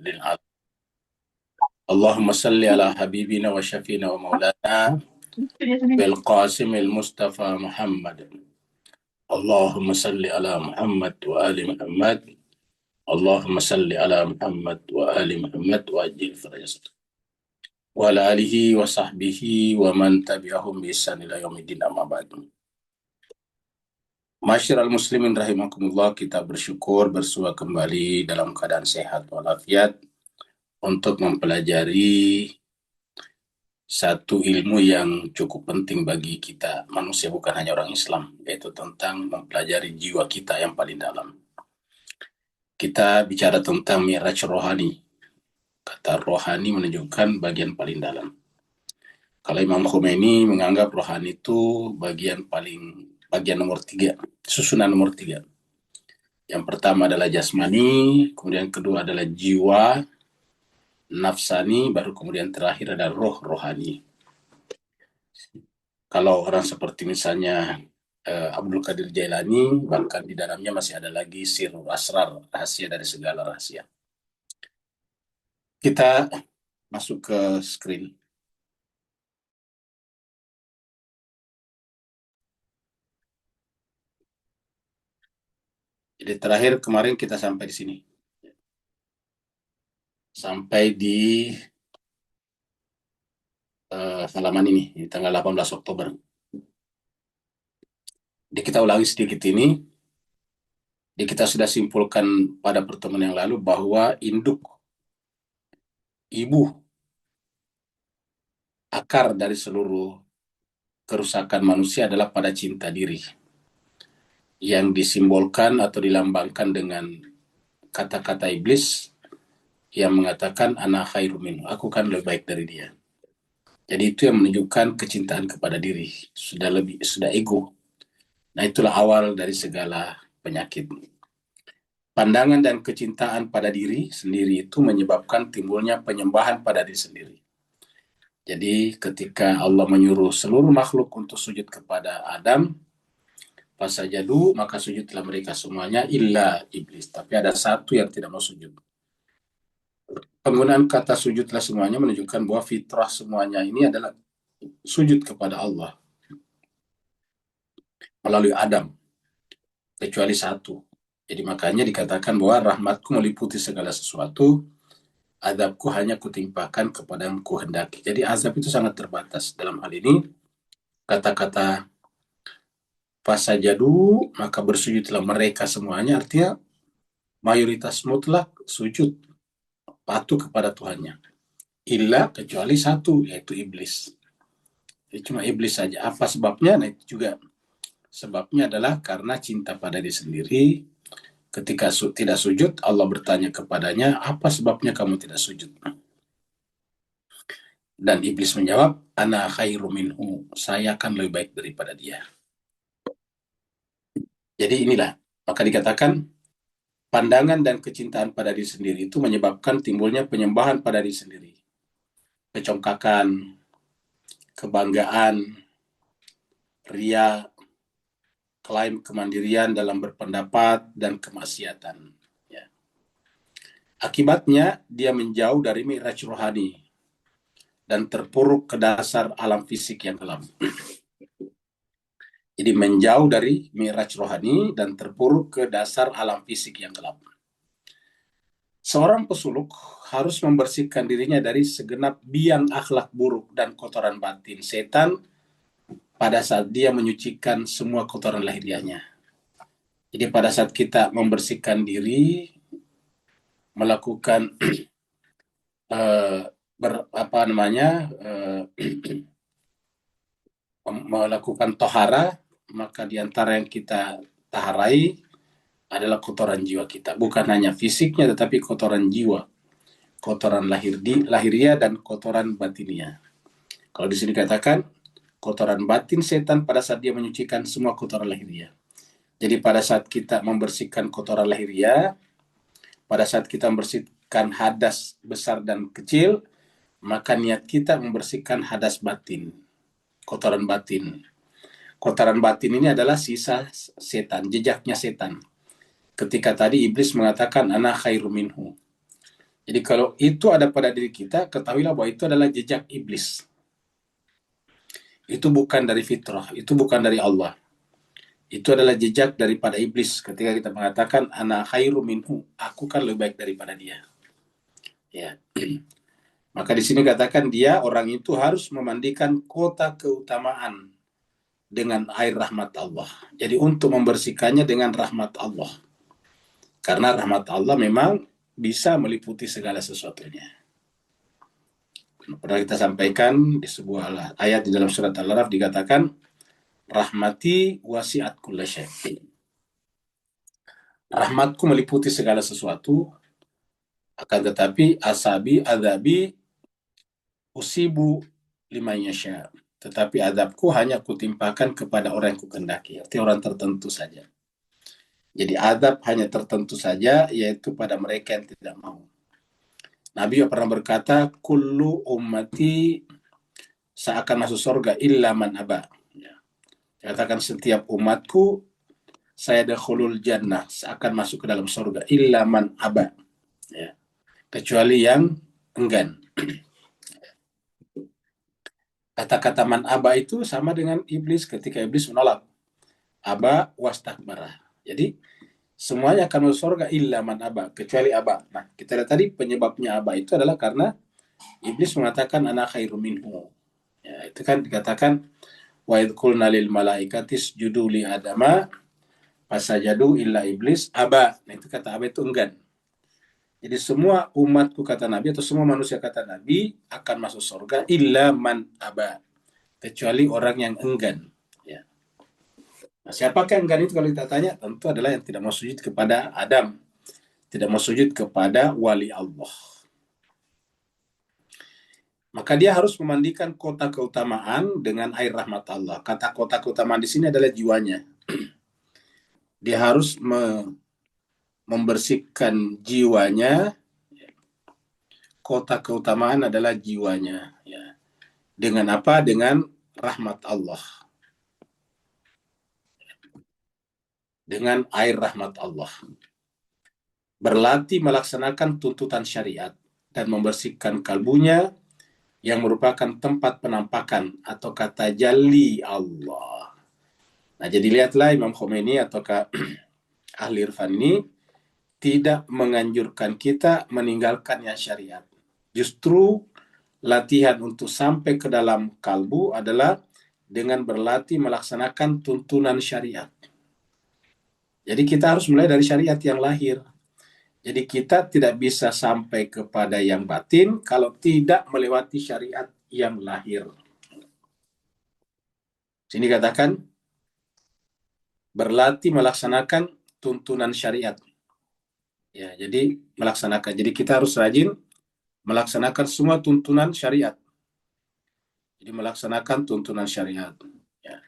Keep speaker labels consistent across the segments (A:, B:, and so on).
A: للعالمين. اللهم صل على حبيبنا وشفينا ومولانا بالقاسم المصطفى محمد. اللهم صل على محمد وآل محمد. اللهم صل على محمد وآل محمد وأجل فرجته وعلى آله وصحبه ومن تبعهم بإحسان إلى يوم الدين. أما بعد. Masyiral muslimin rahimakumullah, kita bersyukur bersua kembali dalam keadaan sehat walafiat untuk mempelajari satu ilmu yang cukup penting bagi kita manusia, bukan hanya orang Islam, yaitu tentang mempelajari jiwa kita yang paling dalam. Kita bicara tentang mi'raj rohani. Kata rohani menunjukkan bagian paling dalam. Kalau Imam Khomeini menganggap rohani itu bagian nomor 3, susunan nomor 3. Yang pertama adalah jasmani, kemudian kedua adalah jiwa, nafsani, baru kemudian terakhir adalah rohani. Kalau orang seperti misalnya Abdul Qadir Jailani, bahkan di dalamnya masih ada lagi sirrul asrar, rahasia dari segala rahasia. Kita masuk ke screen. Jadi terakhir kemarin kita sampai di sini. Sampai di halaman ini, di tanggal 18 Oktober. Jadi kita ulangi sedikit ini. Jadi kita sudah simpulkan pada pertemuan yang lalu bahwa induk, ibu, akar dari seluruh kerusakan manusia adalah pada cinta diri, yang disimbolkan atau dilambangkan dengan kata-kata iblis yang mengatakan ana khairu minhu, aku kan lebih baik dari dia. Jadi itu yang menunjukkan kecintaan kepada diri, sudah ego. Nah, itulah awal dari segala penyakit. Pandangan dan kecintaan pada diri sendiri itu menyebabkan timbulnya penyembahan pada diri sendiri. Jadi ketika Allah menyuruh seluruh makhluk untuk sujud kepada Adam, fasajadu, maka sujudlah mereka semuanya illa iblis. Tapi ada satu yang tidak mau sujud. Penggunaan kata sujudlah semuanya menunjukkan bahwa fitrah semuanya ini adalah sujud kepada Allah melalui Adam, kecuali satu. Jadi makanya dikatakan bahwa rahmatku meliputi segala sesuatu, azabku hanya kutimpakan kepada yang kuhendaki. Jadi azab itu sangat terbatas. Dalam hal ini, kata-kata fasajadu, maka bersujudlah mereka semuanya, artinya mayoritas mutlak sujud, patuh kepada Tuhannya. Illa, kecuali satu, yaitu iblis. Jadi cuma iblis saja. Apa sebabnya? Nah, itu juga sebabnya adalah karena cinta pada diri sendiri. Ketika tidak sujud, Allah bertanya kepadanya, apa sebabnya kamu tidak sujud? Dan iblis menjawab, ana khairu minhu, saya akan lebih baik daripada dia. Jadi inilah, maka dikatakan pandangan dan kecintaan pada diri sendiri itu menyebabkan timbulnya penyembahan pada diri sendiri. Kecongkakan, kebanggaan, ria, klaim kemandirian dalam berpendapat, dan kemaksiatan. Ya. Akibatnya, dia menjauh dari mi'raj rohani dan terpuruk ke dasar alam fisik yang gelap. Jadi menjauh dari mi'raj rohani dan terpuruk ke dasar alam fisik yang gelap. Seorang pesuluk harus membersihkan dirinya dari segenap biang akhlak buruk dan kotoran batin setan pada saat dia menyucikan semua kotoran lahiriahnya. Jadi pada saat kita membersihkan diri, melakukan melakukan tohara, maka di antara yang kita taharai adalah kotoran jiwa kita. Bukan hanya fisiknya, tetapi kotoran jiwa. Kotoran lahiriah dan kotoran batinia. Kalau di sini katakan, kotoran batin setan pada saat dia menyucikan semua kotoran lahiriah. Jadi pada saat kita membersihkan kotoran lahiriah, pada saat kita membersihkan hadas besar dan kecil, maka niat kita membersihkan hadas batin, kotoran batin. Kotoran batin ini adalah sisa setan, jejaknya setan. Ketika tadi iblis mengatakan ana khairu minhu, Jadi kalau itu ada pada diri kita, ketahuilah bahwa itu adalah jejak iblis. Itu bukan dari fitrah, itu bukan dari Allah. Itu adalah jejak daripada iblis ketika kita mengatakan ana khairu minhu, aku kan lebih baik daripada dia. Ya. Maka di sini katakan dia orang itu harus memandikan kota keutamaan dengan air rahmat Allah. Jadi untuk membersihkannya dengan rahmat Allah. Karena rahmat Allah memang bisa meliputi segala sesuatunya. Pernah kita sampaikan di sebuah ayat di dalam surat Al-Araf dikatakan rahmati wasi'at kulla syai'. Rahmatku meliputi segala sesuatu, akan tetapi asabi adabi usibu lima yasha. Tetapi adabku hanya kutimpakan kepada orang yang kukendaki, arti orang tertentu saja. Jadi adab hanya tertentu saja, yaitu pada mereka yang tidak mau. Nabi pernah berkata, kullu ummati seakan masuk surga illa man aba. Ya. Katakan setiap umatku saya dakhulul jannah seakan masuk ke dalam surga illa man aba. Ya. Kecuali yang enggan. Kata-kata man aba itu sama dengan iblis ketika iblis menolak. Aba wastakbara. Jadi semuanya akan masuk surga illa man aba, kecuali aba. Nah, kita lihat tadi penyebabnya aba itu adalah karena iblis mengatakan anak khairu minhu. Ya, itu kan dikatakan wa idh qulna lil malaikati isjudu li adama fasajadu illa iblis aba. Nah, itu kata aba itu enggan. Jadi semua umatku kata Nabi atau semua manusia kata Nabi akan masuk surga illa man aba, kecuali orang yang enggan. Ya. Nah, siapakah yang enggan itu kalau kita tanya? Tentu adalah yang tidak mau sujud kepada Adam, tidak mau sujud kepada wali Allah. Maka dia harus memandikan kota keutamaan dengan air rahmat Allah. Kata kota keutamaan di sini adalah jiwanya. Dia harus membersihkan jiwanya. Kota keutamaan adalah jiwanya. Ya. Dengan apa? Dengan rahmat Allah. Dengan air rahmat Allah. Berlatih melaksanakan tuntutan syariat dan membersihkan kalbunya yang merupakan tempat penampakan atau kata jali Allah. Nah, jadi lihatlah Imam Khomeini atau ahli irfan ini tidak menganjurkan kita meninggalkan yang syariat. Justru latihan untuk sampai ke dalam kalbu adalah dengan berlatih melaksanakan tuntunan syariat. Jadi kita harus mulai dari syariat yang lahir. Jadi kita tidak bisa sampai kepada yang batin kalau tidak melewati syariat yang lahir. Sini katakan berlatih melaksanakan tuntunan syariat. Ya, jadi melaksanakan. Jadi kita harus rajin melaksanakan semua tuntunan syariat. Jadi melaksanakan tuntunan syariat. Ya.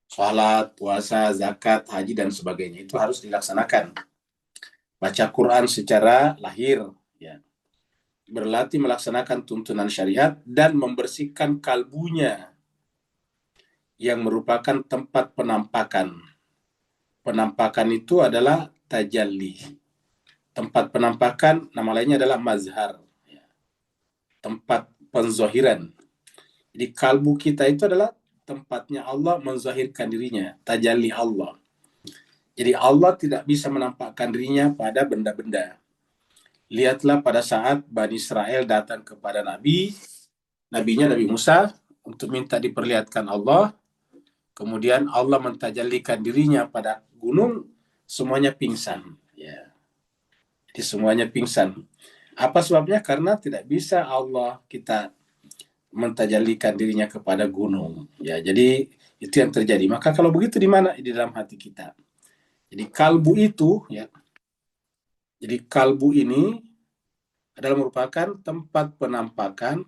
A: Salat, puasa, zakat, haji, dan sebagainya. Itu harus dilaksanakan. Baca Quran secara lahir. Ya. Berlatih melaksanakan tuntunan syariat dan membersihkan kalbunya yang merupakan tempat penampakan. Penampakan itu adalah tajalli. Tempat penampakan, nama lainnya adalah mazhar. Ya. Tempat penzohiran. Jadi kalbu kita itu adalah tempatnya Allah menzahirkan dirinya, tajalli Allah. Jadi Allah tidak bisa menampakkan dirinya pada benda-benda. Lihatlah pada saat Bani Israel datang kepada Nabinya Nabi Musa untuk minta diperlihatkan Allah. Kemudian Allah mentajallikan dirinya pada gunung, semuanya pingsan. Ya. Jadi semuanya pingsan. Apa sebabnya? Karena tidak bisa Allah kita mentajallikan dirinya kepada gunung. Ya, jadi itu yang terjadi. Maka kalau begitu di mana? Di dalam hati kita. Jadi kalbu itu, ya. Jadi kalbu ini adalah merupakan tempat penampakan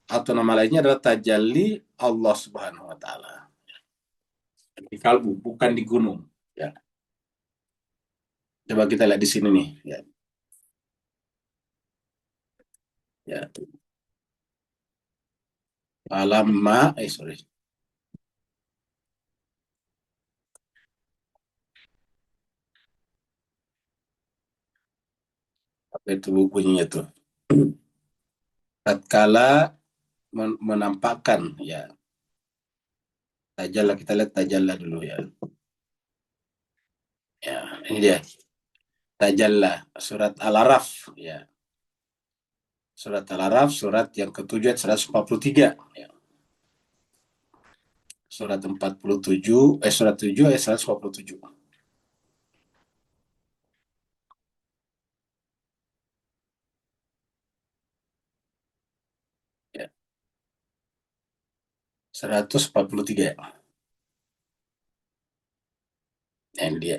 A: atau nama lainnya adalah tajalli Allah Subhanahu wa taala. Di kalbu, bukan di gunung, ya. Coba kita lihat di sini nih, ya. Ya. Sorry. Itu bunyinya tuh. Tatkala menampakkan, ya. Tajalla, kita lihat tajalla dulu ya. Ya, ini dia. Tajalla, surat Al-Araf, ya. Surat Al-Araf, surat yang ketujuh ayat 143. Ya. Surat 47, surat 7 ayat 147. Ya. 143. Yang dia.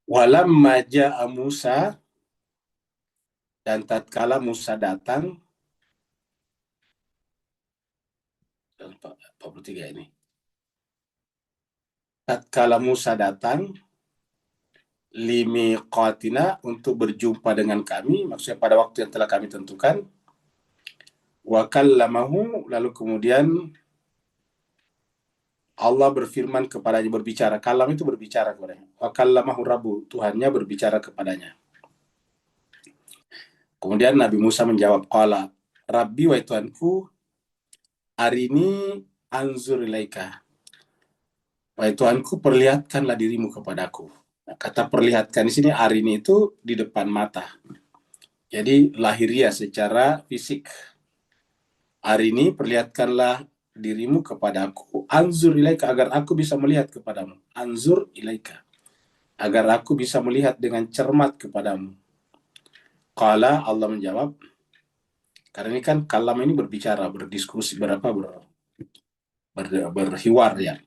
A: Walamma ja'a Musa, dan tatkala Musa datang, 43 ini. Tatkala Musa datang, limiqatina, untuk berjumpa dengan kami, maksudnya pada waktu yang telah kami tentukan, wa kallamahu, lalu kemudian Allah berfirman kepadanya, berbicara. Kalam itu berbicara kepadanya. Wa kallamahu Rabbu, Tuhannya berbicara kepadanya. Kemudian Nabi Musa menjawab, qala Rabbi, wa Tuhanku, arini anzur ilaika. Wahai Tuhanku, perlihatkanlah dirimu kepadaku. Nah, kata perlihatkan di sini arini itu di depan mata. Jadi lahiriah secara fisik. Arini, perlihatkanlah dirimu kepadaku. Anzur ilaika, agar aku bisa melihat kepadamu. Anzur ilaika, agar aku bisa melihat dengan cermat kepadamu. Qala, Allah menjawab, karena ini kan kalam ini berbicara, berdiskusi, berhiwar ya.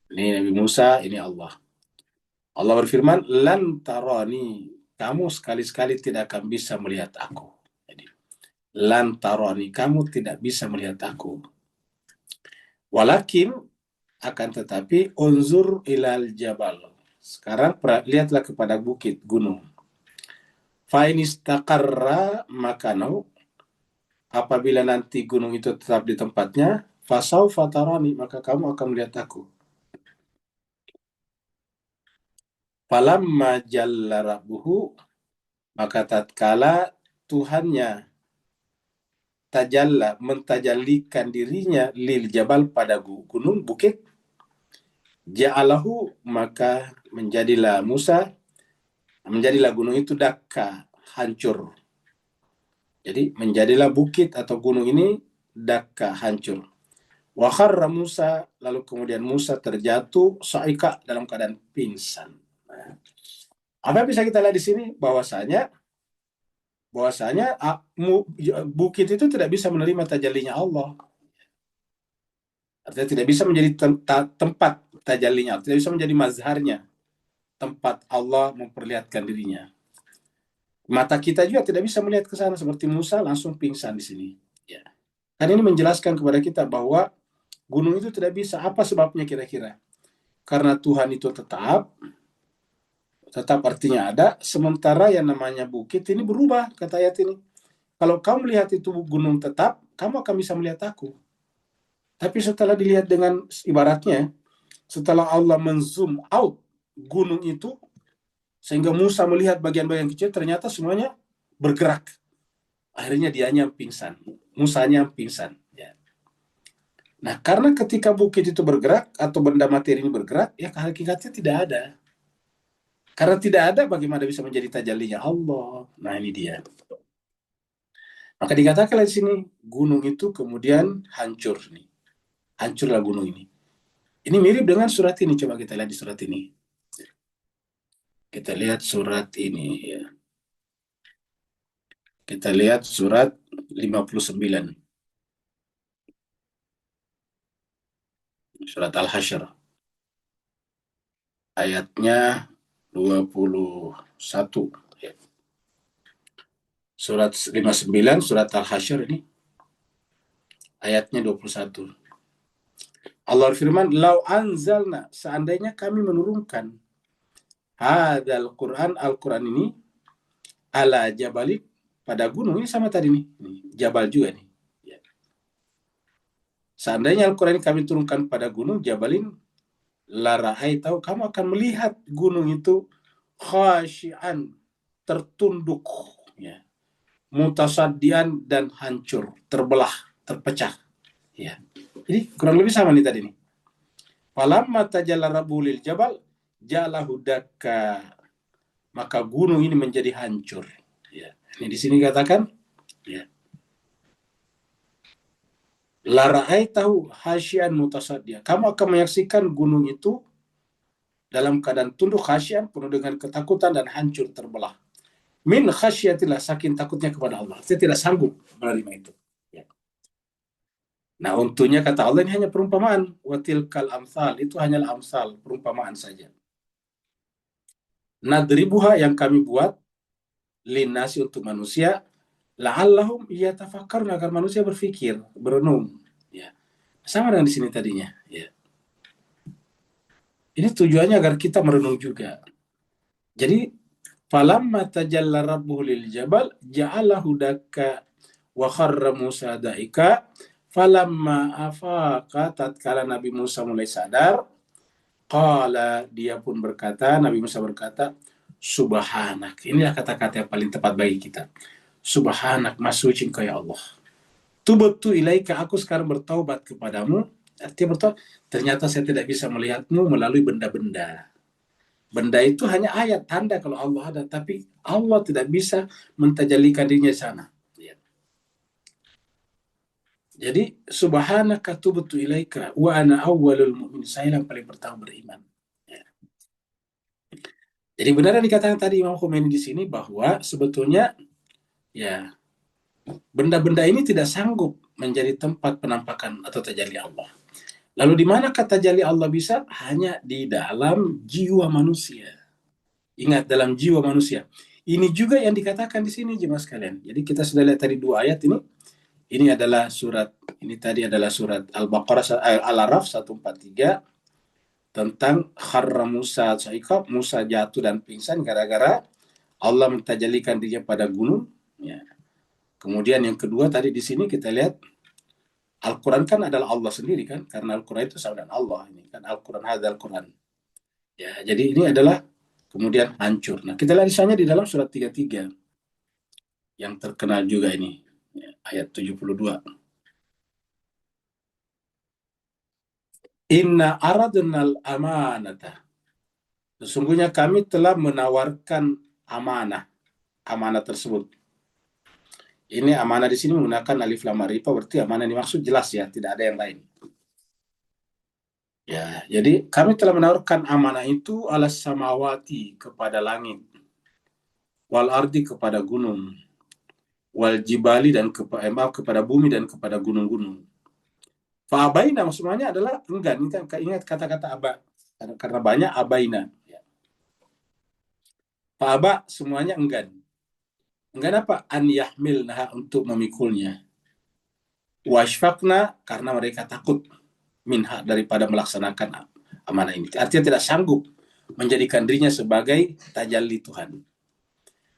A: Ini Nabi Musa, ini Allah. Allah berfirman, lan tarani, kamu sekali-sekali tidak akan bisa melihat aku. Jadi, lan tarani, kamu tidak bisa melihat aku. Walakin, akan tetapi, unzur ilal jabal. Sekarang lihatlah kepada bukit, gunung. Fainistaqarra makanau, apabila nanti gunung itu tetap di tempatnya, fasaufa tarani, maka kamu akan melihat aku. Falamma jalla rabbuhu, maka tatkala Tuhannya tajalla, mentajallikan dirinya, lil jabal, pada gunung, bukit, ja'alahu, maka menjadilah gunung itu dakka, hancur. Jadi menjadilah bukit atau gunung ini dakka, hancur. Wa kharra Musa, lalu kemudian Musa terjatuh sa'ika, dalam keadaan pingsan. Nah, apa yang bisa kita lihat di sini? Bahwasanya bukit itu tidak bisa menerima tajallinya Allah. Artinya tidak bisa menjadi tempat tajallinya, tidak bisa menjadi mazharnya, tempat Allah memperlihatkan dirinya. Mata kita juga tidak bisa melihat ke sana, seperti Musa langsung pingsan di sini. Ya. Kan ini menjelaskan kepada kita bahwa gunung itu tidak bisa. Apa sebabnya kira-kira? Karena Tuhan itu tetap artinya ada, sementara yang namanya bukit ini berubah, kata ayat ini. Kalau kamu melihat itu gunung tetap, kamu akan bisa melihat aku. Tapi setelah dilihat dengan ibaratnya, setelah Allah men-zoom out gunung itu, sehingga Musa melihat bagian-bagian kecil, ternyata semuanya bergerak. Akhirnya dianya pingsan, Musanya pingsan. Ya. Nah, karena ketika bukit itu bergerak, atau benda materi ini bergerak, ya hakikatnya tidak ada. Karena tidak ada, bagaimana bisa menjadi tajallinya Allah? Nah, ini dia. Maka dikatakan di sini, gunung itu kemudian hancur nih. Hancurlah gunung ini. Ini mirip dengan surat ini. Coba kita lihat di surat ini. Kita lihat surat ini ya. Kita lihat surat 59. Surat Al-Hasyr. Ayatnya 21. Ya. Surat 59, surat Al-Hasyr ini. Ayatnya 21. Allah firman, "Lau anzalna", seandainya kami menurunkan hadzal Quran, Al-Quran ini, ala jabalik, pada gunung, ini sama tadi nih. Jabal juga nih. Ya. Seandainya Al-Quran kami turunkan pada gunung Jabalin, la ra'aitahu, kamu akan melihat gunung itu khasyian, tertunduk, ya, mutasaddian, dan hancur, terbelah, terpecah. Ya. Jadi kurang lebih sama nih tadi nih. Falamma tajalla rabbuhu lil jabal ja'alahu dakka, maka gunung ini menjadi hancur. Ya. Ini di sini katakan, ya, la ra'aitahu hasyian mutasaddian. Kamu akan menyaksikan gunung itu dalam keadaan tunduk, khasyian, penuh dengan ketakutan dan hancur, terbelah. Min khasyatillah, saking takutnya kepada Allah. Saya tidak sanggup menerima itu. Ya. Nah, untungnya kata Allah ini hanya perumpamaan. Watilkal amsal, itu hanyalah amsal, perumpamaan saja. Nadribuha, yang kami buat, linasi, untuk manusia, la'allahum yatafakkarun, agar manusia berpikir, berenung. Ya. Sama dengan di sini tadinya. Ya. Ini tujuannya agar kita merenung juga. Jadi, falamma tajalla rabbuhu lil jabal ja'alahu dakka wa kharra Musa daika, falamma afaqa, tatkala Nabi Musa mulai sadar, qala, dia pun berkata, Nabi Musa berkata, subhanak. Inilah kata-kata yang paling tepat bagi kita. Subhanak, maha suci Engkau ya Allah. Tubtu ilaika, aku sekarang bertaubat kepadamu. Artinya bertaubat, ternyata saya tidak bisa melihatmu melalui benda-benda. Benda itu hanya ayat, tanda kalau Allah ada, tapi Allah tidak bisa mentajalikan dirinya di sana. Ya. Jadi, subhanaka tubtu ilaika wa ana awwalul mu'min, saya yang paling pertama beriman. Ya. Jadi benar yang dikatakan tadi Imam Khomeini di sini, bahwa sebetulnya, ya, benda-benda ini tidak sanggup menjadi tempat penampakan atau tajalli Allah. Lalu di mana kata tajalli Allah bisa? Hanya di dalam jiwa manusia. Ingat, dalam jiwa manusia. Ini juga yang dikatakan di sini, jemaah sekalian. Jadi kita sudah lihat tadi dua ayat ini. Ini adalah surat, ini tadi adalah surat Al-Baqarah, Al-Araf 143, tentang kharra Musa sa'iqab, Musa jatuh dan pingsan gara-gara Allah mentajalikan dirinya pada gunung. Ya. Kemudian yang kedua tadi di sini kita lihat, Al-Quran kan adalah Allah sendiri kan, karena Al-Quran itu sama dengan Allah. Ini kan Al-Quran, hadzal Quran. Ya, jadi ini adalah kemudian hancur. Nah, kita lihat misalnya di dalam surat 33 yang terkenal juga ini, ya, ayat 72. Inna aradnal amanata, sesungguhnya kami telah menawarkan amanah. Amanah tersebut, ini amanah di sini menggunakan alif lam ma'rifah, berarti amanah ini maksud jelas ya, tidak ada yang lain. Ya, jadi kami telah menawarkan amanah itu alas samawati, kepada langit, wal ardi, kepada gunung, wal jibali, dan kepada bumi dan kepada gunung-gunung. Fa'abaina maksudnya adalah enggan. Ingat kata-kata aba, karena banyak abaina. Fa'aba semuanya enggan. Enggan apa? An yahmilnaha, untuk memikulnya. Washfaqna, karena mereka takut, minha, daripada melaksanakan amanah ini. Artinya tidak sanggup menjadikan dirinya sebagai tajalli Tuhan.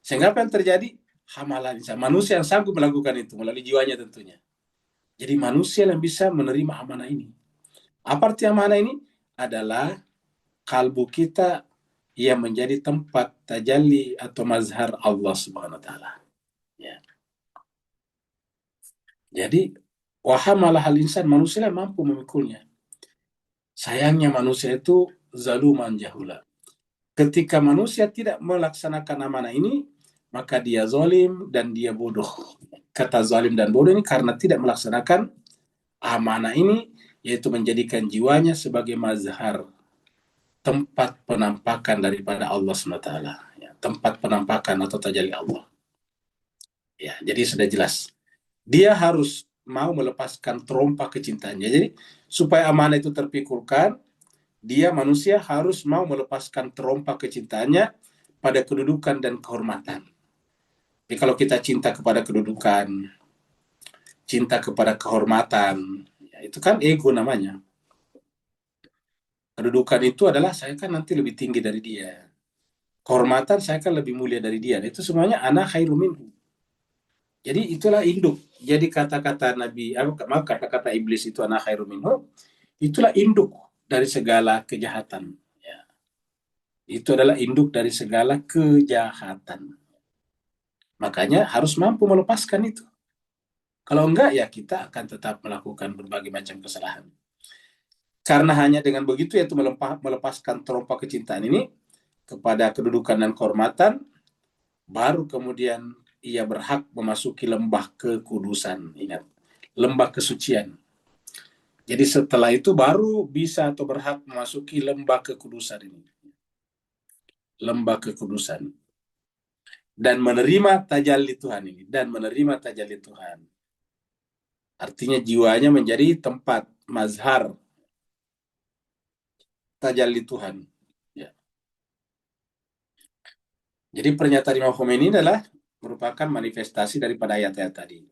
A: Sehingga apa yang terjadi? Hamalan insan, manusia yang sanggup melakukan itu melalui jiwanya tentunya. Jadi manusia yang bisa menerima amanah ini. Apa arti amanah ini? Adalah kalbu kita yang menjadi tempat tajalli atau mazhar Allah Subhanahu wa taala. Ya. Jadi wahamalah hal insan, manusia yang mampu memikulnya. Sayangnya manusia itu zaluman jahula. Ketika manusia tidak melaksanakan amanah ini, maka dia zalim dan dia bodoh. Kata zalim dan bodoh ini karena tidak melaksanakan amanah ini, yaitu menjadikan jiwanya sebagai mazhar, tempat penampakan daripada Allah SWT. Ya, tempat penampakan atau tajalli Allah. Ya, jadi sudah jelas. Dia harus mau melepaskan terompa kecintaannya. Jadi supaya amanah itu terpikulkan, dia manusia harus mau melepaskan terompa kecintaannya pada kedudukan dan kehormatan. Jadi kalau kita cinta kepada kedudukan, cinta kepada kehormatan, ya itu kan ego namanya. Kedudukan itu adalah saya kan nanti lebih tinggi dari dia. Kehormatan, saya kan lebih mulia dari dia. Itu semuanya ana khairu minhu. Jadi itulah induk. Jadi kata-kata Nabi, maaf, kata-kata iblis itu ana khairum minhu, itulah induk dari segala kejahatan. Ya. Itu adalah induk dari segala kejahatan. Makanya harus mampu melepaskan itu. Kalau enggak, ya kita akan tetap melakukan berbagai macam kesalahan. Karena hanya dengan begitu, yaitu melepaskan terompa kecintaan ini kepada kedudukan dan kehormatan, baru kemudian ia berhak memasuki lembah kekudusan. Ingat, lembah kesucian. Jadi setelah itu baru bisa atau berhak memasuki lembah kekudusan ini. Lembah kekudusan. Dan menerima tajalli Tuhan ini. Dan menerima tajalli Tuhan. Artinya jiwanya menjadi tempat mazhar tajalli Tuhan. Ya. Jadi pernyataan Imam Khomeini adalah merupakan manifestasi daripada ayat-ayat tadi.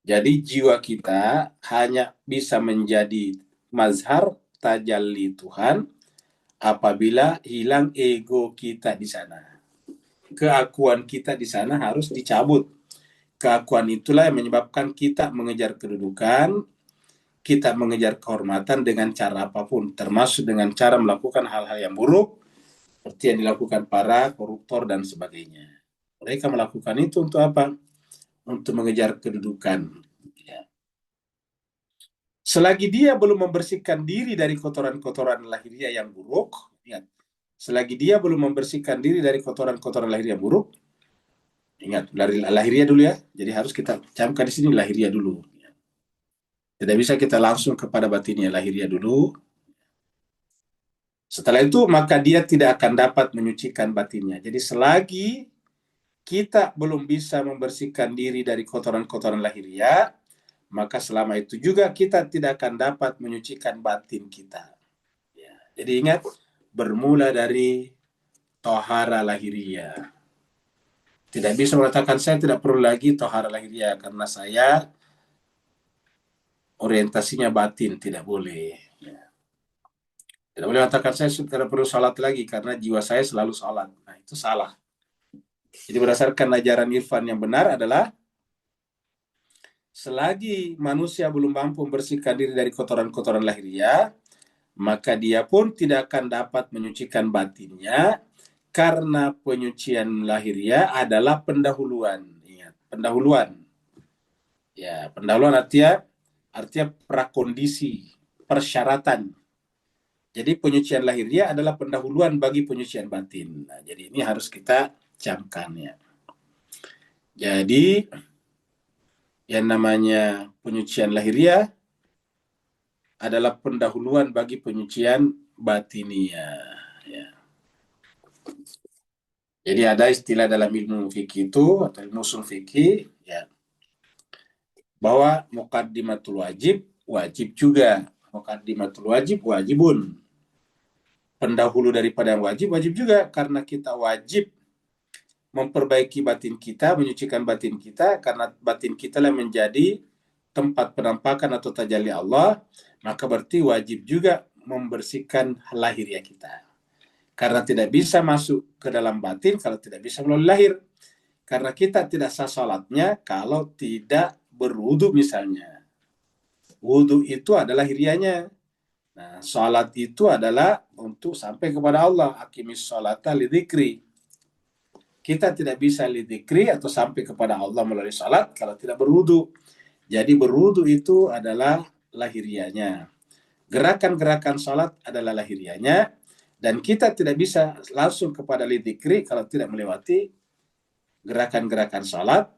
A: Jadi jiwa kita hanya bisa menjadi mazhar tajalli Tuhan apabila hilang ego kita di sana. Keakuan kita di sana harus dicabut. Keakuan itulah yang menyebabkan kita mengejar kedudukan, kita mengejar kehormatan dengan cara apapun, termasuk dengan cara melakukan hal-hal yang buruk, seperti yang dilakukan para koruptor dan sebagainya. Mereka melakukan itu untuk apa? Untuk mengejar kedudukan. Ya. Selagi dia belum membersihkan diri dari kotoran-kotoran lahiriah yang buruk, ingat, selagi dia belum membersihkan diri dari kotoran-kotoran lahiriah buruk, ingat, dari lahiriah dulu ya, jadi harus kita camkan di sini lahiriah dulu. Tidak bisa kita langsung kepada batinnya, lahiriah dulu. Setelah itu, maka dia tidak akan dapat menyucikan batinnya. Jadi selagi kita belum bisa membersihkan diri dari kotoran-kotoran lahiriah, maka selama itu juga kita tidak akan dapat menyucikan batin kita. Ya. Jadi ingat, bermula dari tohara lahiriah. Tidak bisa mengatakan saya tidak perlu lagi tohara lahiriah karena saya orientasinya batin, tidak boleh. Ya. Tidak boleh mengatakan saya tidak perlu sholat lagi karena jiwa saya selalu sholat. Nah, itu salah. Jadi berdasarkan ajaran Irfan yang benar adalah selagi manusia belum mampu membersihkan diri dari kotoran-kotoran lahiriah, maka dia pun tidak akan dapat menyucikan batinnya karena penyucian lahiriah adalah pendahuluan. Ingat, pendahuluan. Ya, pendahuluan artinya prakondisi, persyaratan. Jadi penyucian lahiriah adalah pendahuluan bagi penyucian batin. Nah, jadi ini harus kita camkan ya. Jadi yang namanya penyucian lahiriah adalah pendahuluan bagi penyucian batinia. Ya. Jadi ada istilah dalam ilmu fikih itu atau ilmu usul fikih ya bahwa muqaddimatul wajib wajib juga, muqaddimatul wajib wajibun. Pendahulu daripada yang wajib wajib juga karena kita wajib memperbaiki batin kita, menyucikan batin kita karena batin kita yang menjadi tempat penampakan atau tajalli Allah, maka berarti wajib juga membersihkan lahiriah kita. Karena tidak bisa masuk ke dalam batin kalau tidak bisa melalui lahir. Karena kita tidak sah salatnya kalau tidak berwudu misalnya. Wudu itu adalah lahiriahnya. Nah, salat itu adalah untuk sampai kepada Allah. Aqimis salata lidzikri. Kita tidak bisa lidzikri atau sampai kepada Allah melalui salat kalau tidak berwudu. Jadi berwudu itu adalah lahiriahnya. Gerakan-gerakan salat adalah lahiriahnya. Dan kita tidak bisa langsung kepada lidzikri kalau tidak melewati gerakan-gerakan salat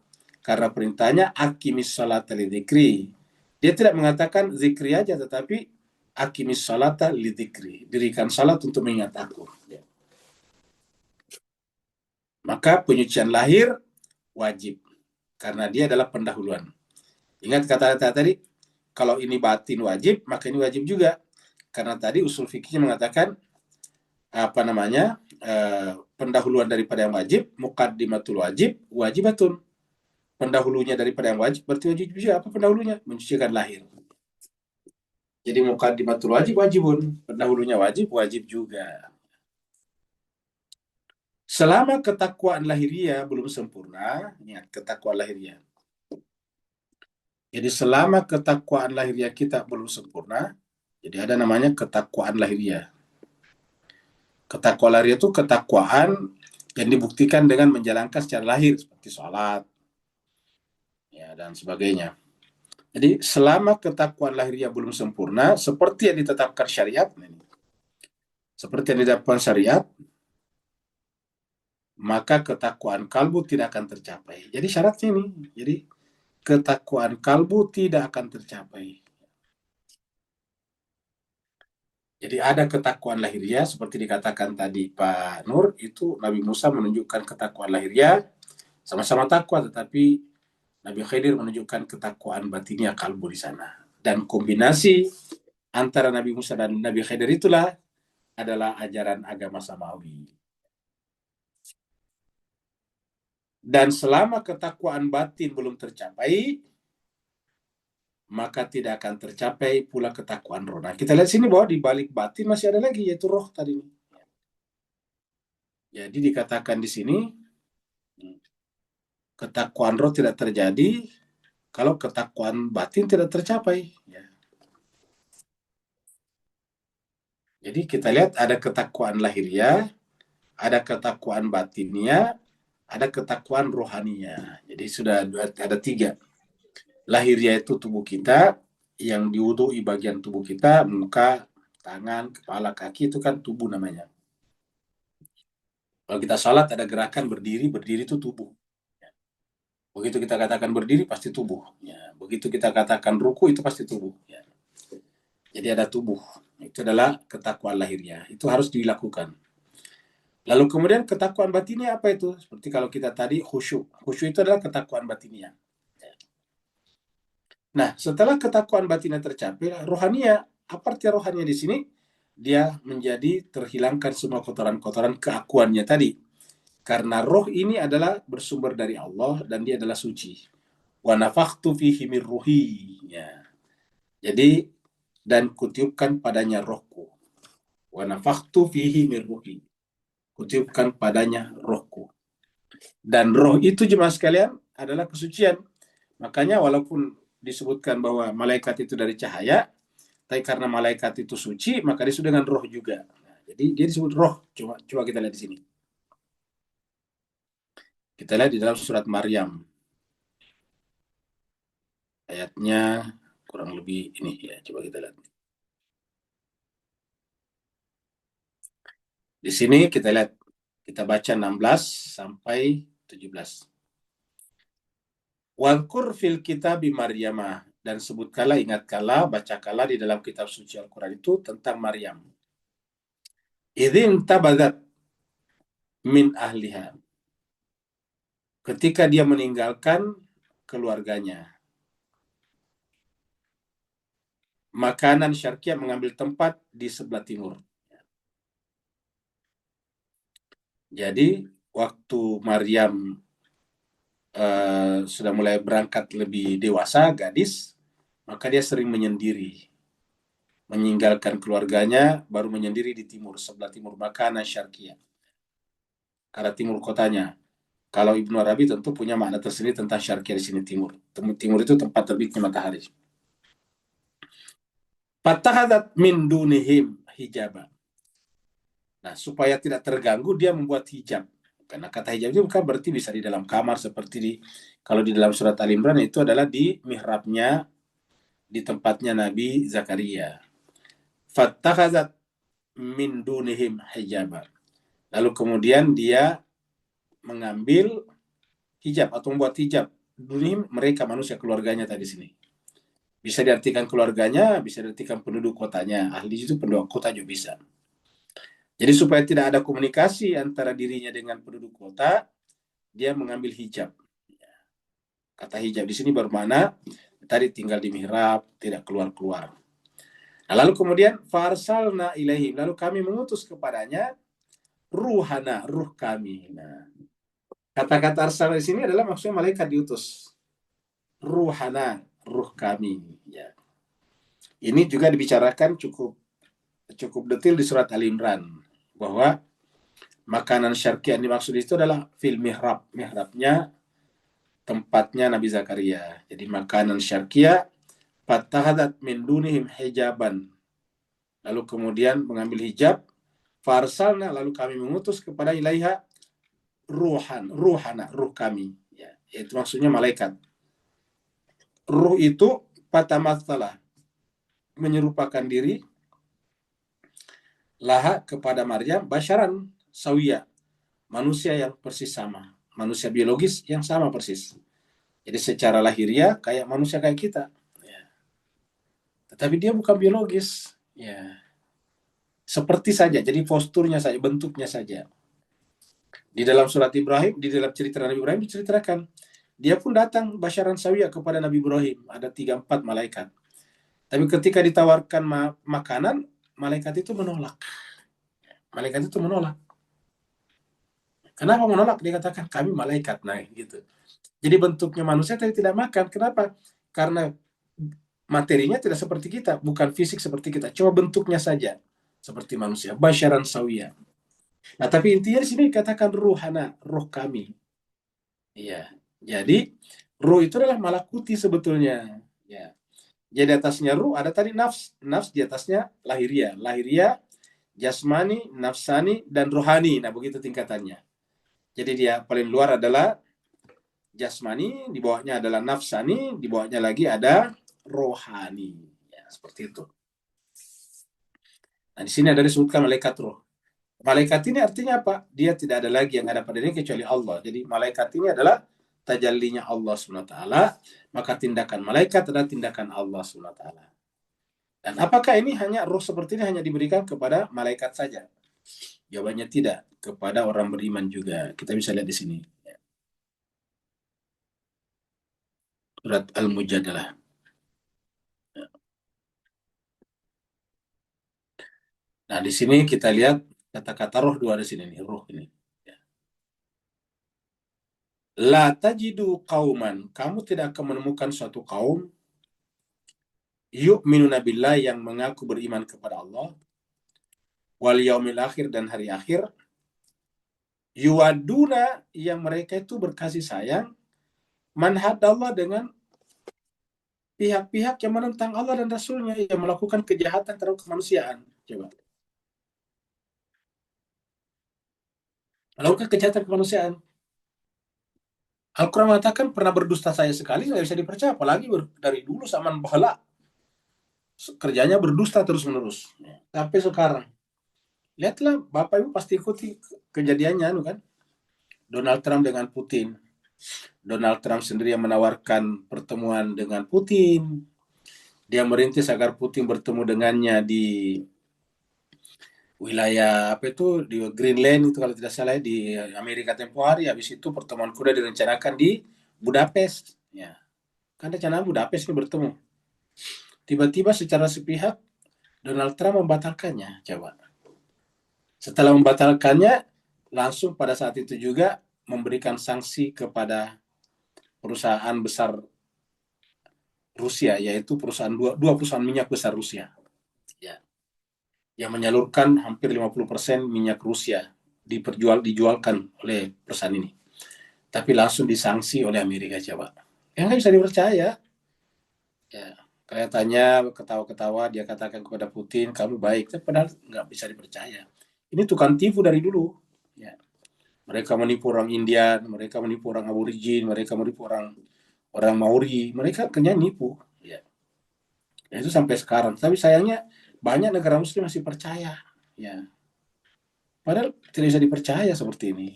A: karena perintahnya aqimis salata lidzikri. Dia tidak mengatakan zikri aja tetapi aqimis salata lidzikri. Dirikan salat untuk mengingat aku. Maka penyucian lahir wajib karena dia adalah pendahuluan. Ingat kata-kata tadi, kalau ini batin wajib, maka ini wajib juga. Karena tadi usul fikihnya mengatakan apa namanya? Pendahuluan daripada yang wajib, muqaddimatul wajib, wajibatun. Pendahulunya daripada yang wajib berarti wajib juga. Apa pendahulunya? Mencucikan lahir. Jadi muqaddimatul wajib wajibun, pendahulunya wajib wajib juga. Selama ketakwaan lahiriah belum sempurna, ingat ketakwaan lahiriah. Jadi selama ketakwaan lahiriah kita belum sempurna, jadi ada namanya ketakwaan lahiriah. Ketakwaan lahiriah itu ketakwaan yang dibuktikan dengan menjalankan secara lahir seperti sholat, ya dan sebagainya. Jadi selama ketakwaan lahiriah belum sempurna, seperti yang ditetapkan syariat, maka ketakwaan kalbu tidak akan tercapai. Jadi syaratnya ini, jadi ketakwaan kalbu tidak akan tercapai. Jadi ada ketakwaan lahiriah seperti dikatakan tadi Pak Nur, itu Nabi Musa menunjukkan ketakwaan lahiriah, sama-sama takwa, tetapi Nabi Khidir menunjukkan ketakwaan batinnya kalbu di sana. Dan kombinasi antara Nabi Musa dan Nabi Khidir itulah adalah ajaran agama Samawi. Dan selama ketakwaan batin belum tercapai, maka tidak akan tercapai pula ketakwaan roh. Nah, kita lihat sini bahwa di balik batin masih ada lagi, yaitu roh tadi. Jadi dikatakan di sini, ketakwaan roh tidak terjadi kalau ketakwaan batin tidak tercapai. Jadi kita lihat ada ketakwaan lahiriah, ada ketakwaan batinnya, ada ketakwaan rohaninya. Jadi sudah ada 3. Lahiriah itu tubuh kita, yang diwudui bagian tubuh kita, muka, tangan, kepala, kaki, itu kan tubuh namanya. Kalau kita salat ada gerakan berdiri, berdiri itu tubuh. Begitu kita katakan berdiri pasti tubuh. Ya. Begitu kita katakan ruku itu pasti tubuh. Ya. Jadi ada tubuh. Itu adalah ketakwaan lahiriah. Itu harus dilakukan. Lalu kemudian ketakwaan batinnya apa itu? Seperti kalau kita tadi khusyuk. Khusyuk itu adalah ketakwaan batinnya. Nah, setelah ketakwaan batinnya tercapai, rohania, apa arti rohania di sini? Dia menjadi terhilangkan semua kotoran-kotoran keakuannya tadi. Karena roh ini adalah bersumber dari Allah dan dia adalah suci. Wa nafakhtu fihi min ruhi. Ya. Jadi, dan kutiupkan padanya rohku. Wa nafakhtu fihi min ruhi. Kutiupkan padanya rohku. Dan roh itu jemaah sekalian adalah kesucian. Makanya walaupun disebutkan bahwa malaikat itu dari cahaya, tapi karena malaikat itu suci, maka disebut dengan roh juga. Nah, jadi dia disebut roh. Coba kita lihat di sini. Kita lihat di dalam surat Maryam. Ayatnya kurang lebih ini ya, coba kita lihat. Di sini kita lihat, kita baca 16 sampai 17. Wadkur fil kitabi Maryamah, dan sebutkanlah, ingatkanlah, bacakanlah di dalam kitab suci Al-Quran itu tentang Maryam. Idzin tabadat min ahliha, ketika dia meninggalkan keluarganya. Makanan syarqiyah, mengambil tempat di sebelah timur. Jadi waktu Maryam sudah mulai berangkat lebih dewasa, gadis, maka dia sering menyendiri. Meninggalkan keluarganya, baru menyendiri di timur, sebelah timur, makanan syarqiyah. Karena timur kotanya. Kalau Ibnu Arabi tentu punya makna tersendiri tentang syarqiyah di sini, timur. Timur itu tempat terbitnya matahari. Fatahadat min dunihim hijaba. Nah, supaya tidak terganggu, dia membuat hijab. Karena kata hijab itu bukan berarti bisa di dalam kamar, seperti kalau di dalam surat Al-Imran itu adalah di mihrabnya, di tempatnya Nabi Zakaria. Fattakhazat min dunihim hijaba. Lalu kemudian dia mengambil hijab atau membuat hijab. Dunihim, mereka manusia, keluarganya tadi sini. Bisa diartikan keluarganya, bisa diartikan penduduk kotanya. Ahli itu penduduk kota juga bisa. Jadi supaya tidak ada komunikasi antara dirinya dengan penduduk kota, dia mengambil hijab. Kata hijab di sini bermakna tadi tinggal di mihrab, tidak keluar-keluar. Nah, lalu kemudian farsalna ilaihim, lalu kami mengutus kepadanya ruhana, ruh kami. Nah, kata-kata arsal di sini adalah maksudnya malaikat diutus. Ruhana, ruh kami. Ya. Ini juga dibicarakan cukup detail di surat Al-Imran, bahwa makanan syarqiyah yang dimaksud itu adalah fil mihrab. Mihrabnya tempatnya Nabi Zakaria. Jadi makanan syarqiyah, fatahadat min dunihim hijaban. Lalu kemudian mengambil hijab, farsalna, lalu kami mengutus kepada ilaiha ruhana, ruh kami. Ya, itu maksudnya malaikat. Ruh itu patamatsalah, menyerupakan diri laha kepada Maryam basyaran sawiya, manusia yang persis sama, manusia biologis yang sama persis. Jadi secara lahiriah kayak manusia kayak kita. Ya. Tetapi dia bukan biologis. Ya. Seperti saja, jadi posturnya saja, bentuknya saja. Di dalam surat Ibrahim, di dalam cerita Nabi Ibrahim diceritakan, dia pun datang basyaran sawiya kepada Nabi Ibrahim. Ada 3-4 malaikat. Tapi ketika ditawarkan makanan, malaikat itu menolak. Malaikat itu menolak. Kenapa menolak? Dia katakan, kami malaikat. Nah, gitu. Jadi bentuknya manusia tapi tidak makan. Kenapa? Karena materinya tidak seperti kita, bukan fisik seperti kita. Cuma bentuknya saja seperti manusia. Basyaran sawiya. Nah, tapi intinya di sini dikatakan ruhana, roh kami. Iya. Jadi ruh itu adalah malakuti sebetulnya. Ya. Jadi atasnya ruh ada tadi nafs, nafs di atasnya lahiriah, lahiriah, jasmani, nafsani, dan rohani. Nah, begitu tingkatannya. Jadi dia paling luar adalah jasmani, di bawahnya adalah nafsani, di bawahnya lagi ada rohani. Ya, seperti itu. Nah, di sini ada disebutkan malaikat roh. Malaikat ini artinya apa? Dia tidak ada lagi yang ada pada dirinya kecuali Allah. Jadi malaikat ini adalah tajallinya Allah SWT. Maka tindakan malaikat adalah tindakan Allah SWT. Dan apakah ini hanya roh seperti ini hanya diberikan kepada malaikat saja? Jawabannya tidak. Kepada orang beriman juga. Kita bisa lihat di sini. Surat Al-Mujadalah. Nah, di sini kita lihat kata-kata roh dua di sini nih, roh ini. La tajidu qauman, kamu tidak akan menemukan suatu kaum yu'minuna billah yang mengaku beriman kepada Allah wal yaumil akhir dan hari akhir, yuwaduna yang mereka itu berkasih sayang man hadallah dengan pihak-pihak yang menentang Allah dan Rasulnya yang melakukan kejahatan terhadap kemanusiaan. Coba. Melakukan kejahatan kemanusiaan. Al-Quran mengatakan pernah berdusta saya sekali, nggak bisa dipercaya. Apalagi dari dulu zaman bahala. Kerjanya berdusta terus-menerus. Sampai sekarang. Lihatlah, Bapak Ibu pasti ikuti kejadiannya, kan? Donald Trump dengan Putin. Donald Trump sendiri yang menawarkan pertemuan dengan Putin. Dia merintis agar Putin bertemu dengannya di wilayah apa itu di Greenland itu kalau tidak salah di Amerika tempoh hari. Habis itu pertemuan kuda direncanakan di Budapest. Ya, kan rencana Budapest ini bertemu. Tiba-tiba secara sepihak Donald Trump membatalkannya. Coba. Setelah membatalkannya, langsung pada saat itu juga memberikan sanksi kepada perusahaan besar Rusia, yaitu dua perusahaan minyak besar Rusia. Ya. Yang menyalurkan hampir 50% minyak Rusia dijualkan oleh perusahaan ini. Tapi langsung disanksi oleh Amerika, coba. Yang nggak bisa dipercaya. Ya. Kelihatannya ketawa-ketawa dia katakan kepada Putin, kamu baik. Tapi padahal nggak bisa dipercaya. Ini tukang tipu dari dulu. Ya. Mereka menipu orang India, mereka menipu orang aborigin, mereka menipu orang Maori, mereka kenyang nipu. Ya. Ya, itu sampai sekarang. Tapi sayangnya banyak negara Muslim masih percaya. Ya. Padahal tidak bisa dipercaya seperti ini.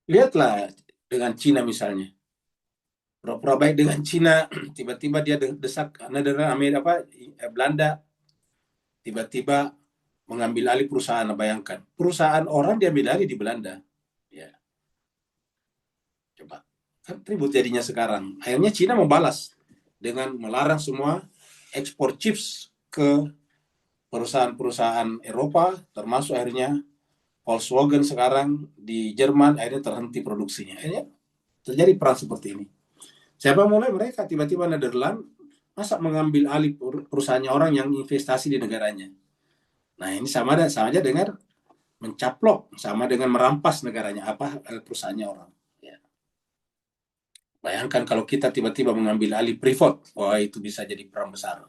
A: Lihatlah dengan Cina misalnya. Pura-pura baik dengan Cina, tiba-tiba dia desak negara Amerika Belanda, tiba-tiba mengambil alih perusahaan. Bayangkan, perusahaan orang diambil alih di Belanda. Ya. Coba. Kan ribut jadinya sekarang. Akhirnya Cina membalas dengan melarang semua ekspor chips ke perusahaan-perusahaan Eropa, termasuk akhirnya Volkswagen sekarang di Jerman akhirnya terhenti produksinya. Akhirnya terjadi perang seperti ini. Siapa mulai? Mereka tiba-tiba Netherlands masa mengambil alih perusahaannya orang yang investasi di negaranya. Nah, ini sama aja dengan mencaplok sama dengan merampas negaranya perusahaannya orang. Ya. Bayangkan kalau kita tiba-tiba mengambil alih Freeport, wah itu bisa jadi perang besar.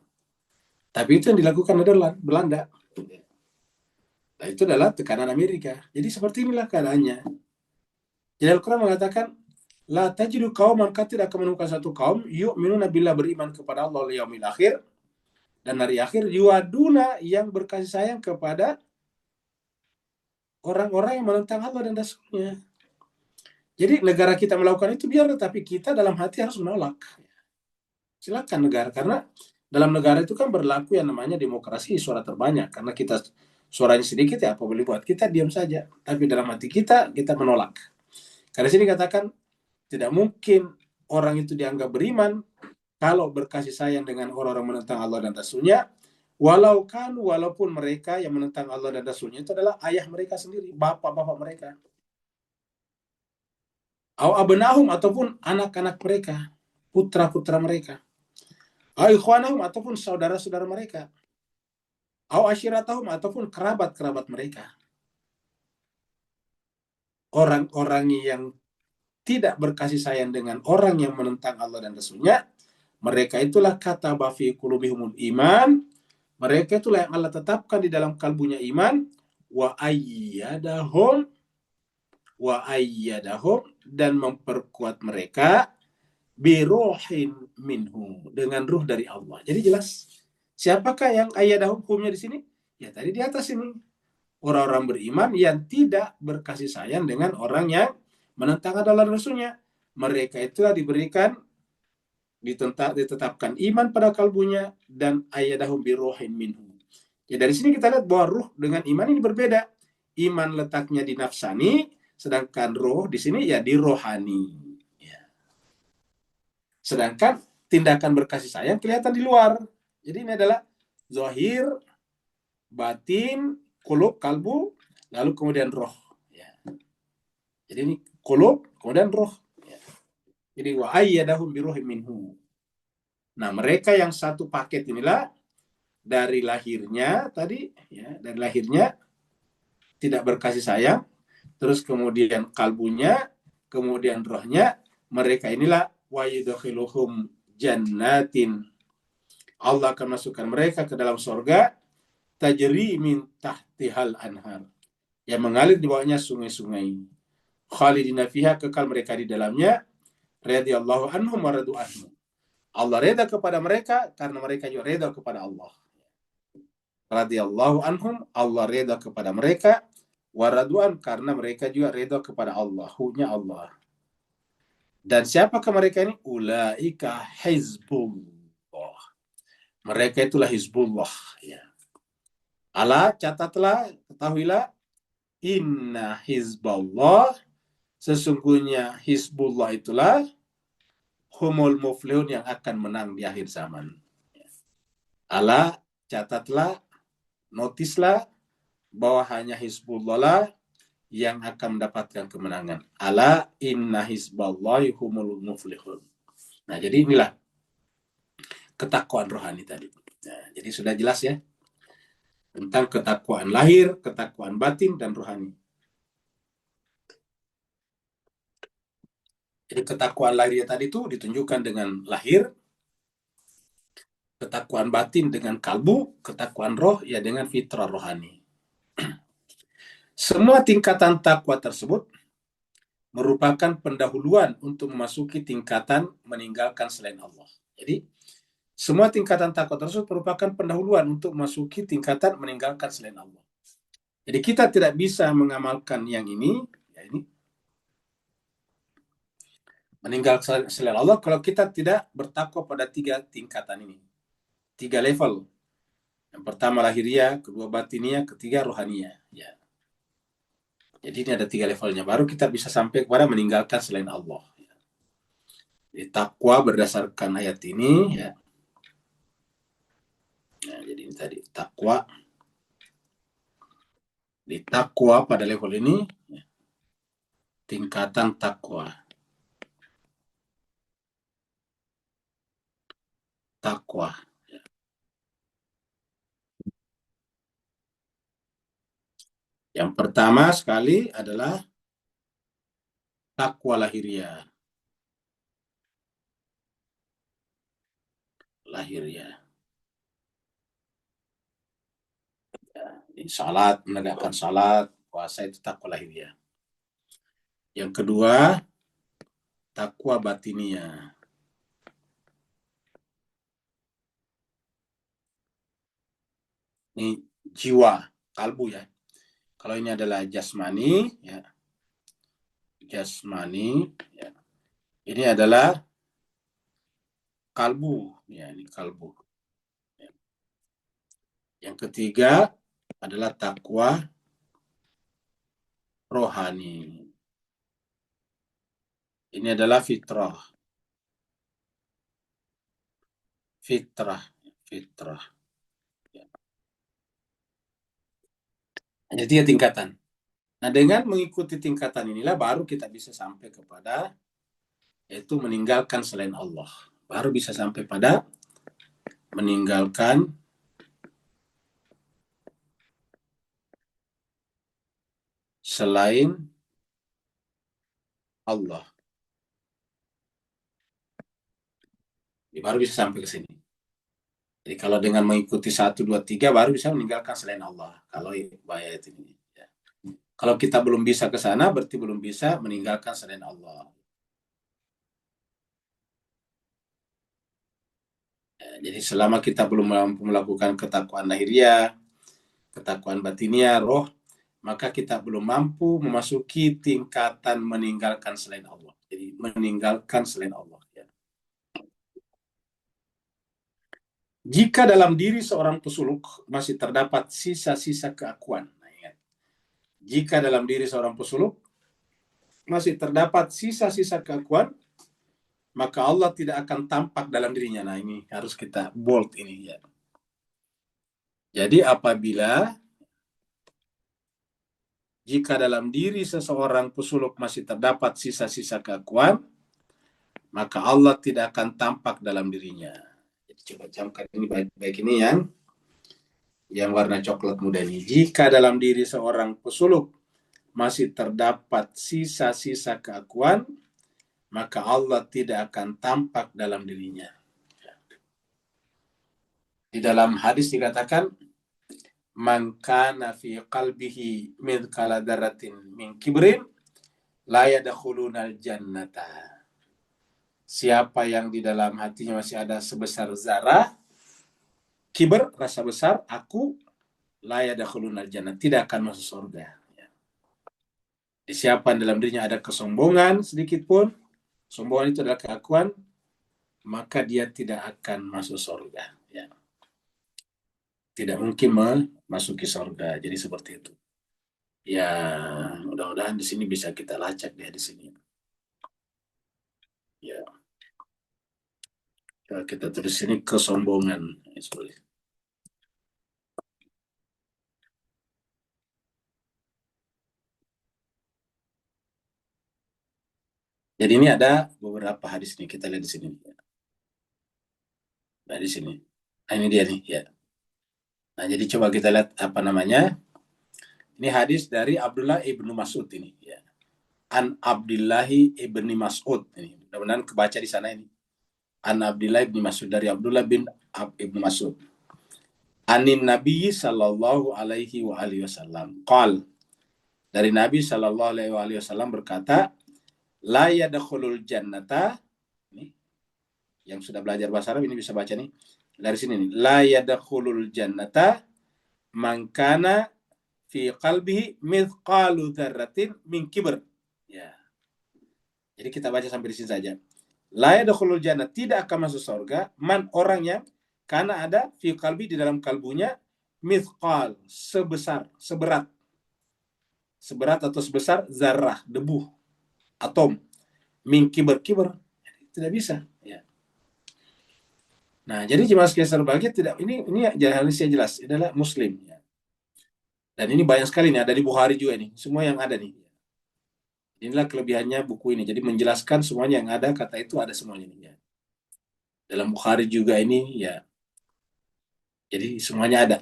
A: Tapi itu yang dilakukan Nederland, Belanda. Nah, itu adalah tekanan Amerika. Jadi seperti inilah keadaannya. Jadi Al-Quran mengatakan, La tajidu kauman, kau tidak akan menemukan satu kaum, yu'minuna billah, beriman kepada Allah wal yaumil akhir, dan hari akhir, yuaduna, yang berkasih sayang kepada orang-orang yang menentang Allah dan Rasulnya. Jadi negara kita melakukan itu biar, tapi kita dalam hati harus menolak. Silakan negara, karena dalam negara itu kan berlaku yang namanya demokrasi suara terbanyak. Karena kita suaranya sedikit, ya apa boleh buat, kita diam saja. Tapi dalam hati kita menolak. Karena sini katakan tidak mungkin orang itu dianggap beriman kalau berkasih sayang dengan orang-orang menentang Allah dan Rasulnya, walaupun mereka yang menentang Allah dan Rasulnya itu adalah ayah mereka sendiri, bapak-bapak mereka, au abnahum, ataupun anak-anak mereka, putra-putra mereka, au ikhwanahum, ataupun saudara-saudara mereka, au ashiratahum, ataupun kerabat-kerabat mereka. Orang-orang yang tidak berkasih sayang dengan orang yang menentang Allah dan Rasulnya, mereka itulah kata bafi qulubihumul iman, mereka itulah yang Allah tetapkan di dalam kalbunya iman, wa ayyadahum, dan memperkuat mereka biruhin minhu, dengan ruh dari Allah. Jadi jelas siapakah yang ayyadahum, hukumnya di sini? Ya tadi di atas ini, orang-orang beriman yang tidak berkasih sayang dengan orang yang menentang Allah dan Rasulnya. Mereka itulah diberikan, ditetapkan iman pada kalbunya, dan ayyadahum biruhin minhu. Ya dari sini kita lihat bahwa ruh dengan iman ini berbeda. Iman letaknya di nafsani, sedangkan roh di sini ya di rohani. Ya. Sedangkan tindakan berkasih sayang kelihatan di luar. Jadi ini adalah zahir, batin, kulub, kalbu, lalu kemudian roh. Ya. Jadi ini kulub, kemudian roh. Ya. Jadi wa ayyadahum biruhim minhu. Nah, mereka yang satu paket inilah dari lahirnya tadi, ya, dari lahirnya tidak berkasih sayang, terus kemudian kalbunya, kemudian rohnya, mereka inilah wa yudkhiluhum jannatin, Allah akan masukkan mereka ke dalam surga, tajri min tahtihal anhar, yang mengalir di bawahnya sungai-sungai, khalidina fiha, kekal mereka di dalamnya, radhiyallahu anhum wa radu anhu, Allah reda kepada mereka karena mereka juga reda kepada Allah. Radhiyallahu anhum, Allah reda kepada mereka, waraduan, karena mereka juga reda kepada Allah, hunya Allah. Dan siapakah mereka ini? Ulaika hizbullah. Mereka itulah hizbullah. Ya. Ala, catatlah, ketahuilah, inna hizballah, sesungguhnya hizbullah itulah humul muflihun, yang akan menang di akhir zaman. Ala, catatlah, notislah, bahwa hanya hizbullah lah yang akan mendapatkan kemenangan. Ala inna hizballahi humul muflihun. Nah, jadi inilah ketakwaan rohani tadi. Nah, jadi sudah jelas ya tentang ketakwaan lahir, ketakwaan batin, dan rohani. Jadi ketakwaan lahir tadi itu ditunjukkan dengan lahir, ketakwaan batin dengan kalbu, ketakwaan roh ya dengan fitrah rohani. Semua tingkatan takwa tersebut merupakan pendahuluan untuk memasuki tingkatan meninggalkan selain Allah. Jadi semua tingkatan takwa tersebut merupakan pendahuluan untuk memasuki tingkatan meninggalkan selain Allah. Jadi kita tidak bisa mengamalkan yang ini, ya ini, meninggalkan selain Allah, kalau kita tidak bertakwa pada 3 tingkatan ini. 3 level. Yang pertama lahiriah, kedua batiniah, ketiga rohaniah. Ya. Jadi ini ada 3 levelnya. Baru kita bisa sampai kepada meninggalkan selain Allah. Jadi takwa berdasarkan ayat ini, ya. Nah, jadi ini tadi takwa. Di takwa pada level ini, ya, tingkatan takwa. Takwa. Yang pertama sekali adalah takwa lahiriah. Salat, menegakkan salat, puasa itu takwa lahiriah. Yang kedua, takwa batiniah. Ini jiwa, kalbu ya. Kalau ini adalah jasmani, ya. Jasmani, ya. Ini adalah kalbu, ya, ini kalbu. Ya. Yang ketiga adalah takwa rohani. Ini adalah fitrah. Fitrah. Ya. Jadi 3 tingkatan. Nah, dengan mengikuti tingkatan inilah baru kita bisa sampai kepada yaitu meninggalkan selain Allah. Baru bisa sampai pada meninggalkan selain Allah. Jadi baru bisa sampai ke sini. Jadi kalau dengan mengikuti 1, 2, 3 baru bisa meninggalkan selain Allah. Kalau ayat ini. Ya. Kalau kita belum bisa ke sana berarti belum bisa meninggalkan selain Allah. Ya, jadi selama kita belum mampu melakukan ketakwaan lahiriah, ketakwaan batiniah, roh, maka kita belum mampu memasuki tingkatan meninggalkan selain Allah. Jadi meninggalkan selain Allah. Ya. Jika dalam diri seorang pesuluk masih terdapat sisa-sisa keakuan. Nah, ingat. Jika dalam diri seorang pesuluk masih terdapat sisa-sisa keakuan, maka Allah tidak akan tampak dalam dirinya. Nah, ini harus kita bold ini ya. Jadi apabila jika dalam diri seseorang pesuluk masih terdapat sisa-sisa keakuan, maka Allah tidak akan tampak dalam dirinya. Jadi coba camkan ini baik-baik ini yang warna coklat muda ini. Jika dalam diri seorang pesuluk masih terdapat sisa-sisa keakuan, maka Allah tidak akan tampak dalam dirinya. Di dalam hadis dikatakan, man kana fi qalbihi mithqala dzarratin min kibrin la yadkhulunal jannata. Siapa yang di dalam hatinya masih ada sebesar zarah kiber, rasa besar, aku la yadkhulunal jannah, tidak akan masuk surga. Siapa yang dalam dirinya ada kesombongan sedikit pun, sombongan itu adalah keakuan, maka dia tidak akan masuk surga. Ya. Tidak mungkin memasuki surga. Jadi seperti itu. Ya, mudah-mudahan di sini bisa kita lacak ya di sini. Ya, kita tulis sini kesombongan. Ya, jadi ini ada beberapa hadis nih, kita lihat di sini. Nah, di sini. Nah, ini dia nih, ya. Nah, jadi coba kita lihat apa namanya. Ini hadis dari Abdullah ibnu Mas'ud ini, ya. An Abdillahi ibni Mas'ud ini. Mudah-mudahan kebaca di sana ini. An Abdillah ibni Mas'ud, dari Abdullah bin ibnu Mas'ud. Anin Nabi sallallahu alaihi wa alihi wasallam. Qal, dari Nabi sallallahu alaihi wasallam berkata, la yadkhulul jannata, ini yang sudah belajar bahasa Arab ini bisa baca nih. Dari sini nih, la yadkhulul jannata man kana fi qalbihi mithqalu dzarratin min kibr. Ya. Jadi kita baca sampai di sini saja. La yadkhulul jannah, tidak akan masuk surga man, orang yang karena ada fi qalbi, di dalam kalbunya, mithqal, sebesar, seberat atau sebesar zarah, debu, atom, min kiber, tidak bisa. Ya. Nah, jadi jemaah sekalian terbagi, tidak, ini hadisnya jelas, ini adalah Muslim. Ya. Dan ini banyak sekali nih, ada di Bukhari juga nih, semua yang ada nih. Inilah kelebihannya buku ini. Jadi menjelaskan semuanya yang ada, kata itu ada semuanya nih. Ya. Dalam Bukhari juga ini, ya. Jadi semuanya ada.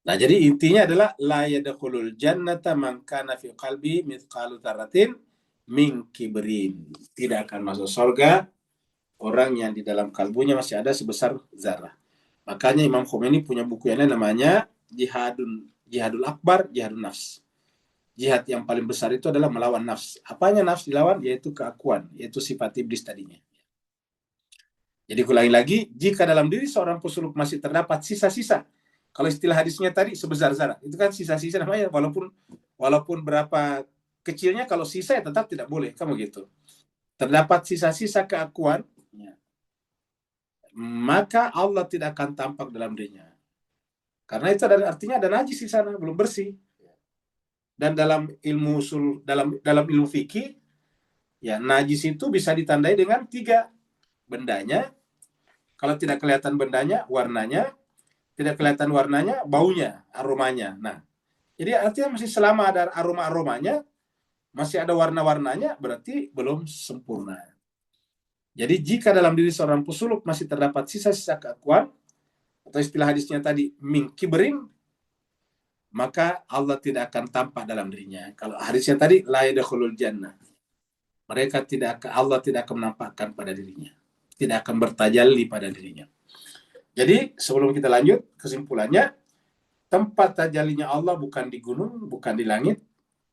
A: Nah, jadi intinya adalah la yadkhulul jannata man kana fi qalbi mithqalu dzarratin min kibrin. Tidak akan masuk surga orang yang di dalam kalbunya masih ada sebesar zarah. Makanya Imam Khomeini punya buku yang lain namanya Jihadul Akbar, Jihadun Nafs. Jihad yang paling besar itu adalah melawan nafs. Apanya nafs dilawan? Yaitu keakuan, yaitu sifat iblis tadinya. Jadi ulangi lagi, jika dalam diri seorang pesuluk masih terdapat sisa-sisa, kalau istilah hadisnya tadi sebesar zarah, itu kan sisa-sisa namanya, walaupun berapa kecilnya, kalau sisa ya tetap tidak boleh, kamu gitu. Terdapat sisa-sisa keakuan, ya, maka Allah tidak akan tampak dalam dirinya. Karena itu artinya ada najis di sana, belum bersih. Dan dalam ilmu usul, dalam ilmu fikih, ya najis itu bisa ditandai dengan 3 bendanya. Kalau tidak kelihatan bendanya, warnanya. Tidak kelihatan warnanya, baunya, aromanya. Nah, jadi artinya masih selama ada aroma-aromanya, masih ada warna-warnanya, berarti belum sempurna. Jadi jika dalam diri seorang pesuluk masih terdapat sisa-sisa keakuan, atau istilah hadisnya tadi, min kibrin, maka Allah tidak akan tampak dalam dirinya. Kalau hadisnya tadi, la yadkhulul jannah. Allah tidak akan menampakkan pada dirinya. Tidak akan bertajalli pada dirinya. Jadi sebelum kita lanjut, kesimpulannya, tempat tajallinya Allah bukan di gunung, bukan di langit,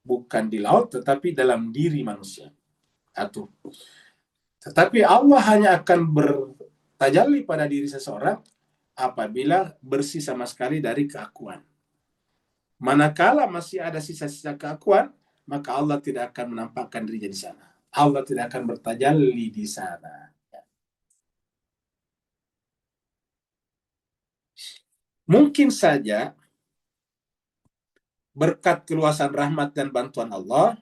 A: bukan di laut, tetapi dalam diri manusia. Satu. Tetapi Allah hanya akan bertajalli pada diri seseorang apabila bersih sama sekali dari keakuan. Manakala masih ada sisa-sisa keakuan, maka Allah tidak akan menampakkan dirinya di sana. Allah tidak akan bertajalli di sana. Mungkin saja berkat keluasan rahmat dan bantuan Allah,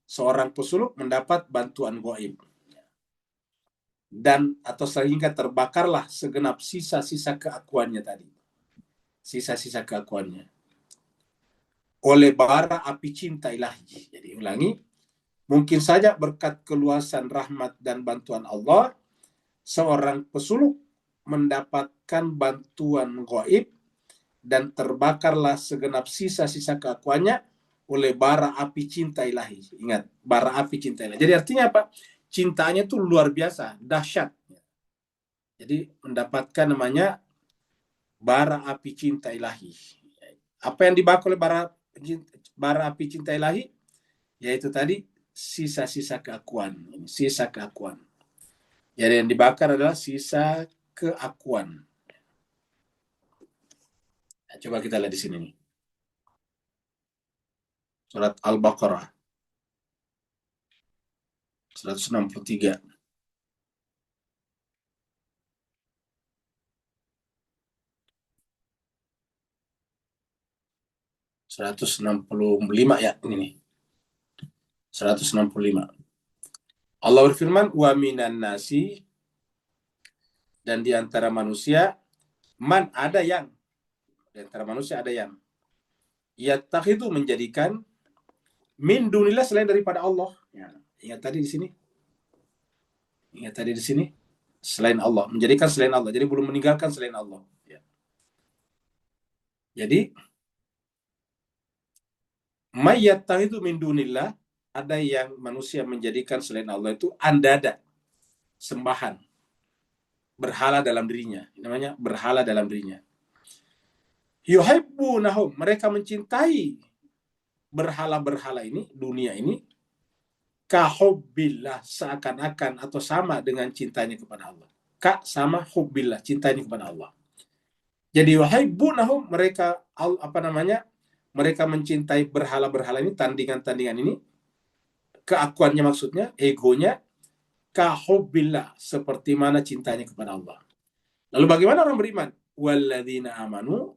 A: seorang pesuluk mendapat bantuan gaib. Dan atau sehingga terbakarlah segenap sisa-sisa keakuannya tadi. Sisa-sisa keakuannya. Oleh bara api cinta ilahi. Jadi ulangi, mungkin saja berkat keluasan rahmat dan bantuan Allah, seorang pesuluk mendapatkan bantuan gaib dan terbakarlah segenap sisa-sisa keakuannya oleh bara api cinta ilahi. Ingat, bara api cinta ilahi. Jadi artinya apa? Cintanya itu luar biasa, dahsyat. Jadi mendapatkan namanya bara api cinta ilahi. Apa yang dibakar oleh bara api cinta ilahi? Yaitu tadi sisa-sisa keakuan. Sisa keakuan. Jadi yang dibakar adalah sisa keakuan. Nah, coba kita lihat di sini nih. Surat Al-Baqarah 163. ...165 ya, ini nih. 165. Allah berfirman, wa minan nasi, dan di antara manusia, man, ada yang, di antara manusia ada yang yattakhidhu, menjadikan, min dunillah, selain daripada Allah. Ya, ingat tadi di sini. Ingat tadi di sini. Selain Allah, menjadikan selain Allah. Jadi belum meninggalkan selain Allah. Ya. Jadi may yattakhidhu min dunillah, ada yang manusia menjadikan selain Allah itu andada, sembahan, berhala dalam dirinya. Namanya berhala dalam dirinya. Yuhibbunahum, mereka mencintai berhala-berhala ini, dunia ini, kahubbillah, seakan-akan atau sama dengan cintanya kepada Allah. Ka sama hubbillah, cintanya kepada Allah. Jadi yuhibbunahum, mereka mereka mencintai berhala-berhala ini, tandingan-tandingan ini, keakuannya maksudnya, egonya, kahubbillah, seperti mana cintanya kepada Allah. Lalu bagaimana orang beriman? Walladzina amanu,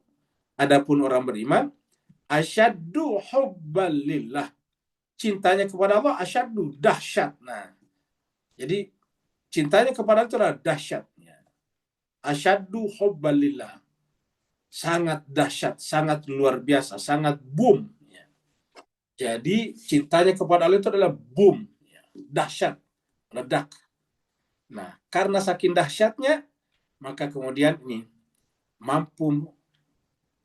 A: adapun orang beriman, asyaddu hubbalillah, cintanya kepada Allah asyaddu, dahsyat. Nah, jadi cintanya kepada Allah itu adalah dahsyat. Asyaddu hubbalillah, sangat dahsyat, sangat luar biasa, sangat boom. Jadi cintanya kepada Allah itu adalah boom, dahsyat, ledak. Nah, karena saking dahsyatnya, maka kemudian ini mampu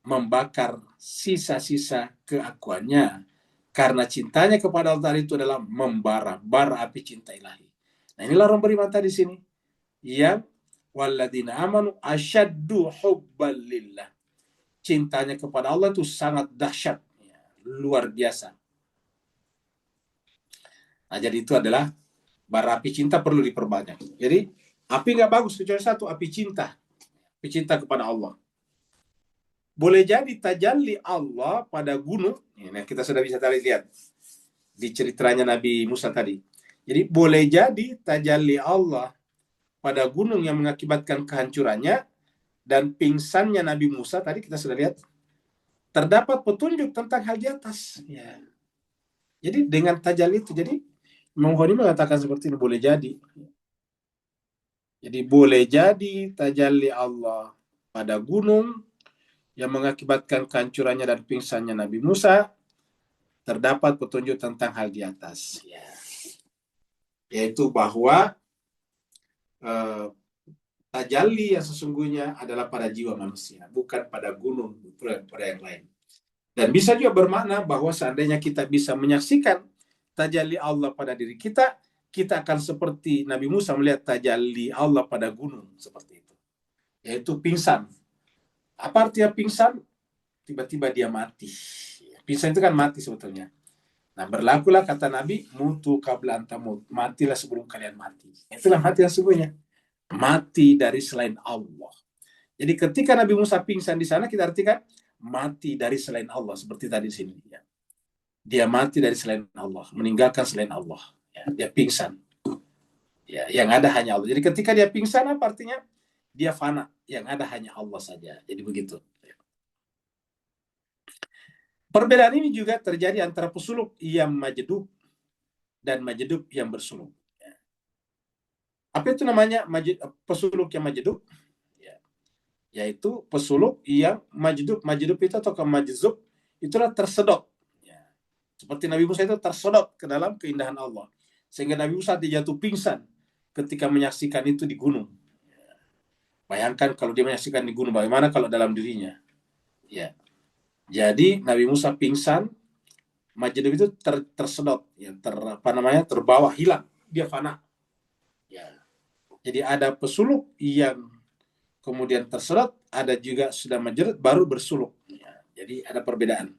A: membakar sisa-sisa keakuannya. Karena cintanya kepada Allah itu adalah membara, bara api cinta ilahi. Nah, inilah orang beriman tadi sini. Yang walladzina amanu asyaddu hubban lillah. Cintanya kepada Allah itu sangat dahsyat, luar biasa. Nah, jadi itu adalah bara api cinta perlu diperbanyak. Jadi api nggak bagus kecuali satu, api cinta. Api cinta kepada Allah. Boleh jadi tajalli Allah pada gunung. Nah, kita sudah bisa lihat di ceritanya Nabi Musa tadi. Jadi boleh jadi tajalli Allah pada gunung yang mengakibatkan kehancurannya dan pingsannya Nabi Musa tadi kita sudah lihat. Terdapat petunjuk tentang hal di atas. Ya. Jadi dengan tajalli itu, jadi Imam Ghazali mengatakan seperti ini, boleh jadi. Jadi boleh jadi tajalli Allah pada gunung yang mengakibatkan kehancurannya dan pingsannya Nabi Musa, terdapat petunjuk tentang hal di atas. Ya. Yaitu bahwa tajalli yang sesungguhnya adalah pada jiwa manusia, bukan pada gunung, pada yang lain. Dan bisa juga bermakna bahwa seandainya kita bisa menyaksikan tajalli Allah pada diri kita, kita akan seperti Nabi Musa melihat tajalli Allah pada gunung, seperti itu. Yaitu pingsan. Apa artinya pingsan? Tiba-tiba dia mati. Pingsan itu kan mati sebetulnya. Nah, berlakulah kata Nabi, mutu qabla antamut. Matilah sebelum kalian mati. Itulah mati yang sesungguhnya. Mati dari selain Allah. Jadi ketika Nabi Musa pingsan di sana, kita artikan mati dari selain Allah. Seperti tadi di sini. Ya. Dia mati dari selain Allah. Meninggalkan selain Allah. Ya, dia pingsan. Ya, yang ada hanya Allah. Jadi ketika dia pingsan, apa artinya? Dia fana. Yang ada hanya Allah saja. Jadi begitu. Perbedaan ini juga terjadi antara pesuluk yang majdub dan majdub yang bersuluk. Apa itu namanya pesuluk yang majdub? Yaitu pesuluk yang majdub. Majdub itu atau majzub itulah tersedot. Seperti Nabi Musa itu tersedot ke dalam keindahan Allah. Sehingga Nabi Musa jatuh pingsan ketika menyaksikan itu di gunung. Bayangkan kalau dia menyaksikan di gunung, bagaimana kalau dalam dirinya? Ya. Jadi Nabi Musa pingsan, majdub itu tersedot, ya, terbawa, hilang, dia fana. Ya. Jadi ada pesuluk yang kemudian tersedot, ada juga sudah majdub baru bersuluk. Ya. Jadi ada perbedaan.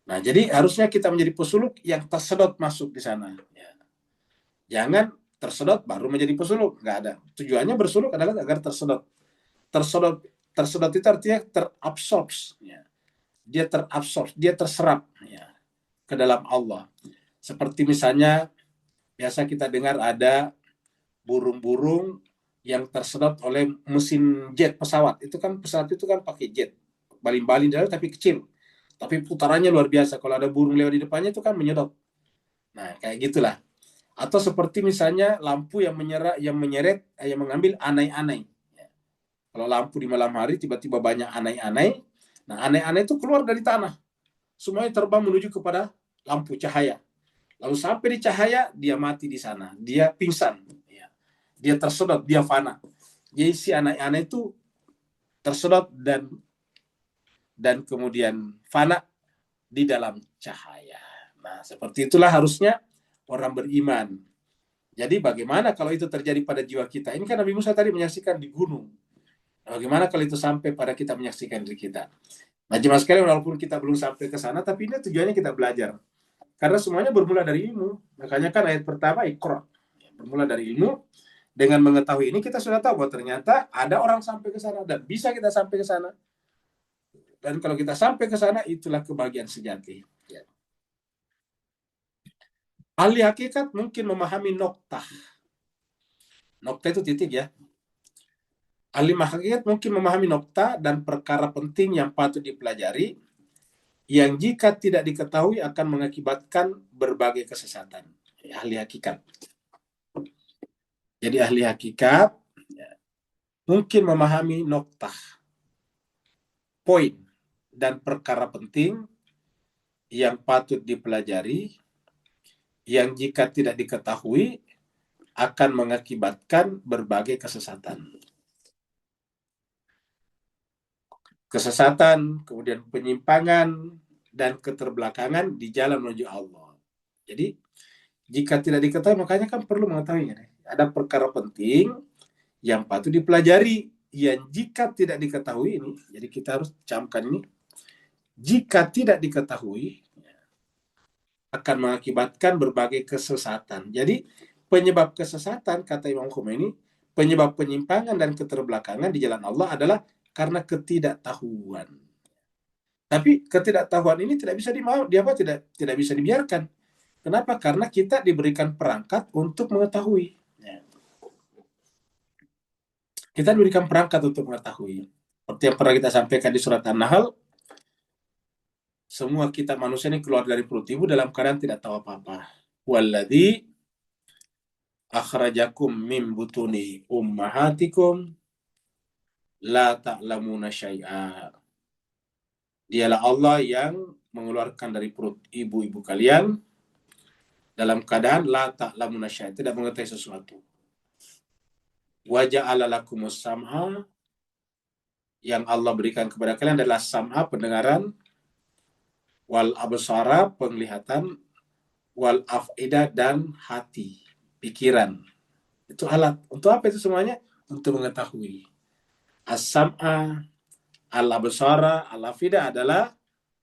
A: Nah, jadi harusnya kita menjadi pesuluk yang tersedot masuk di sana. Ya. Jangan tersedot baru menjadi pesuluk, nggak ada. Tujuannya bersuluk adalah agar tersedot. Tersedot itu artinya terabsorb. Ya. Dia terabsorb, dia terserap, ya, ke dalam Allah. Seperti misalnya biasa kita dengar ada burung-burung yang tersedot oleh mesin jet pesawat. Itu kan pesawat itu kan pakai jet, baling-baling dalam tapi kecil, tapi putarannya luar biasa. Kalau ada burung lewat di depannya itu kan menyedot. Nah, kayak gitulah. Atau seperti misalnya lampu yang mengambil anai-anai. Kalau lampu di malam hari tiba-tiba banyak anai-anai, nah anai-anai itu keluar dari tanah, semuanya terbang menuju kepada lampu cahaya. Lalu sampai di cahaya, dia mati di sana, dia pingsan, dia tersedot, dia fana. Jadi si anai-anai itu tersedot dan kemudian fana di dalam cahaya. Nah, seperti itulah harusnya orang beriman. Jadi bagaimana kalau itu terjadi pada jiwa kita? Ini kan Nabi Musa tadi menyaksikan di gunung. Bagaimana kalau itu sampai pada kita menyaksikan diri kita? Nah, jemaah sekalian, walaupun kita belum sampai ke sana, tapi ini tujuannya kita belajar. Karena semuanya bermula dari ilmu. Makanya kan ayat pertama, Iqra. Bermula dari ilmu. Dengan mengetahui ini, kita sudah tahu bahwa ternyata ada orang sampai ke sana. Dan bisa kita sampai ke sana. Dan kalau kita sampai ke sana, itulah kebahagiaan sejati. Ya. Ahli hakikat mungkin memahami noktah. Noktah itu titik ya. Ahli hakikat mungkin memahami noktah dan perkara penting yang patut dipelajari, yang jika tidak diketahui akan mengakibatkan berbagai kesesatan. Ahli hakikat. Jadi ahli hakikat mungkin memahami noktah, poin, dan perkara penting yang patut dipelajari, yang jika tidak diketahui akan mengakibatkan berbagai kesesatan. kesesatan, kemudian penyimpangan, dan keterbelakangan di jalan menuju Allah. Jadi, jika tidak diketahui, makanya kan perlu mengetahuinya. Ada perkara penting yang patut dipelajari, yang jika tidak diketahui ini, jadi kita harus camkan ini, jika tidak diketahui, akan mengakibatkan berbagai kesesatan. Jadi, penyebab kesesatan, kata Imam Khomeini, penyebab penyimpangan dan keterbelakangan di jalan Allah adalah karena ketidaktahuan. Tapi ketidaktahuan ini tidak bisa tidak bisa dibiarkan. Kenapa? Karena kita diberikan perangkat untuk mengetahui. Kita diberikan perangkat untuk mengetahui. Seperti yang pernah kita sampaikan di surat An-Nahl, semua kita manusia ini keluar dari perut ibu dalam keadaan tidak tahu apa-apa. Walladzi akhrajakum min butuni ummahatikum la ta'lamuna syai'a. Dialah Allah yang mengeluarkan dari perut ibu-ibu kalian dalam keadaan la ta'lamuna syai'a, tidak mengetahui sesuatu. Wa ja'ala lakumus sam'a, yang Allah berikan kepada kalian adalah sam'a, pendengaran, wal absara, penglihatan, wal af'idah, dan hati, pikiran. Itu alat. Untuk apa itu semuanya? Untuk mengetahui. As-sam'a, al-absara, al-afidah adalah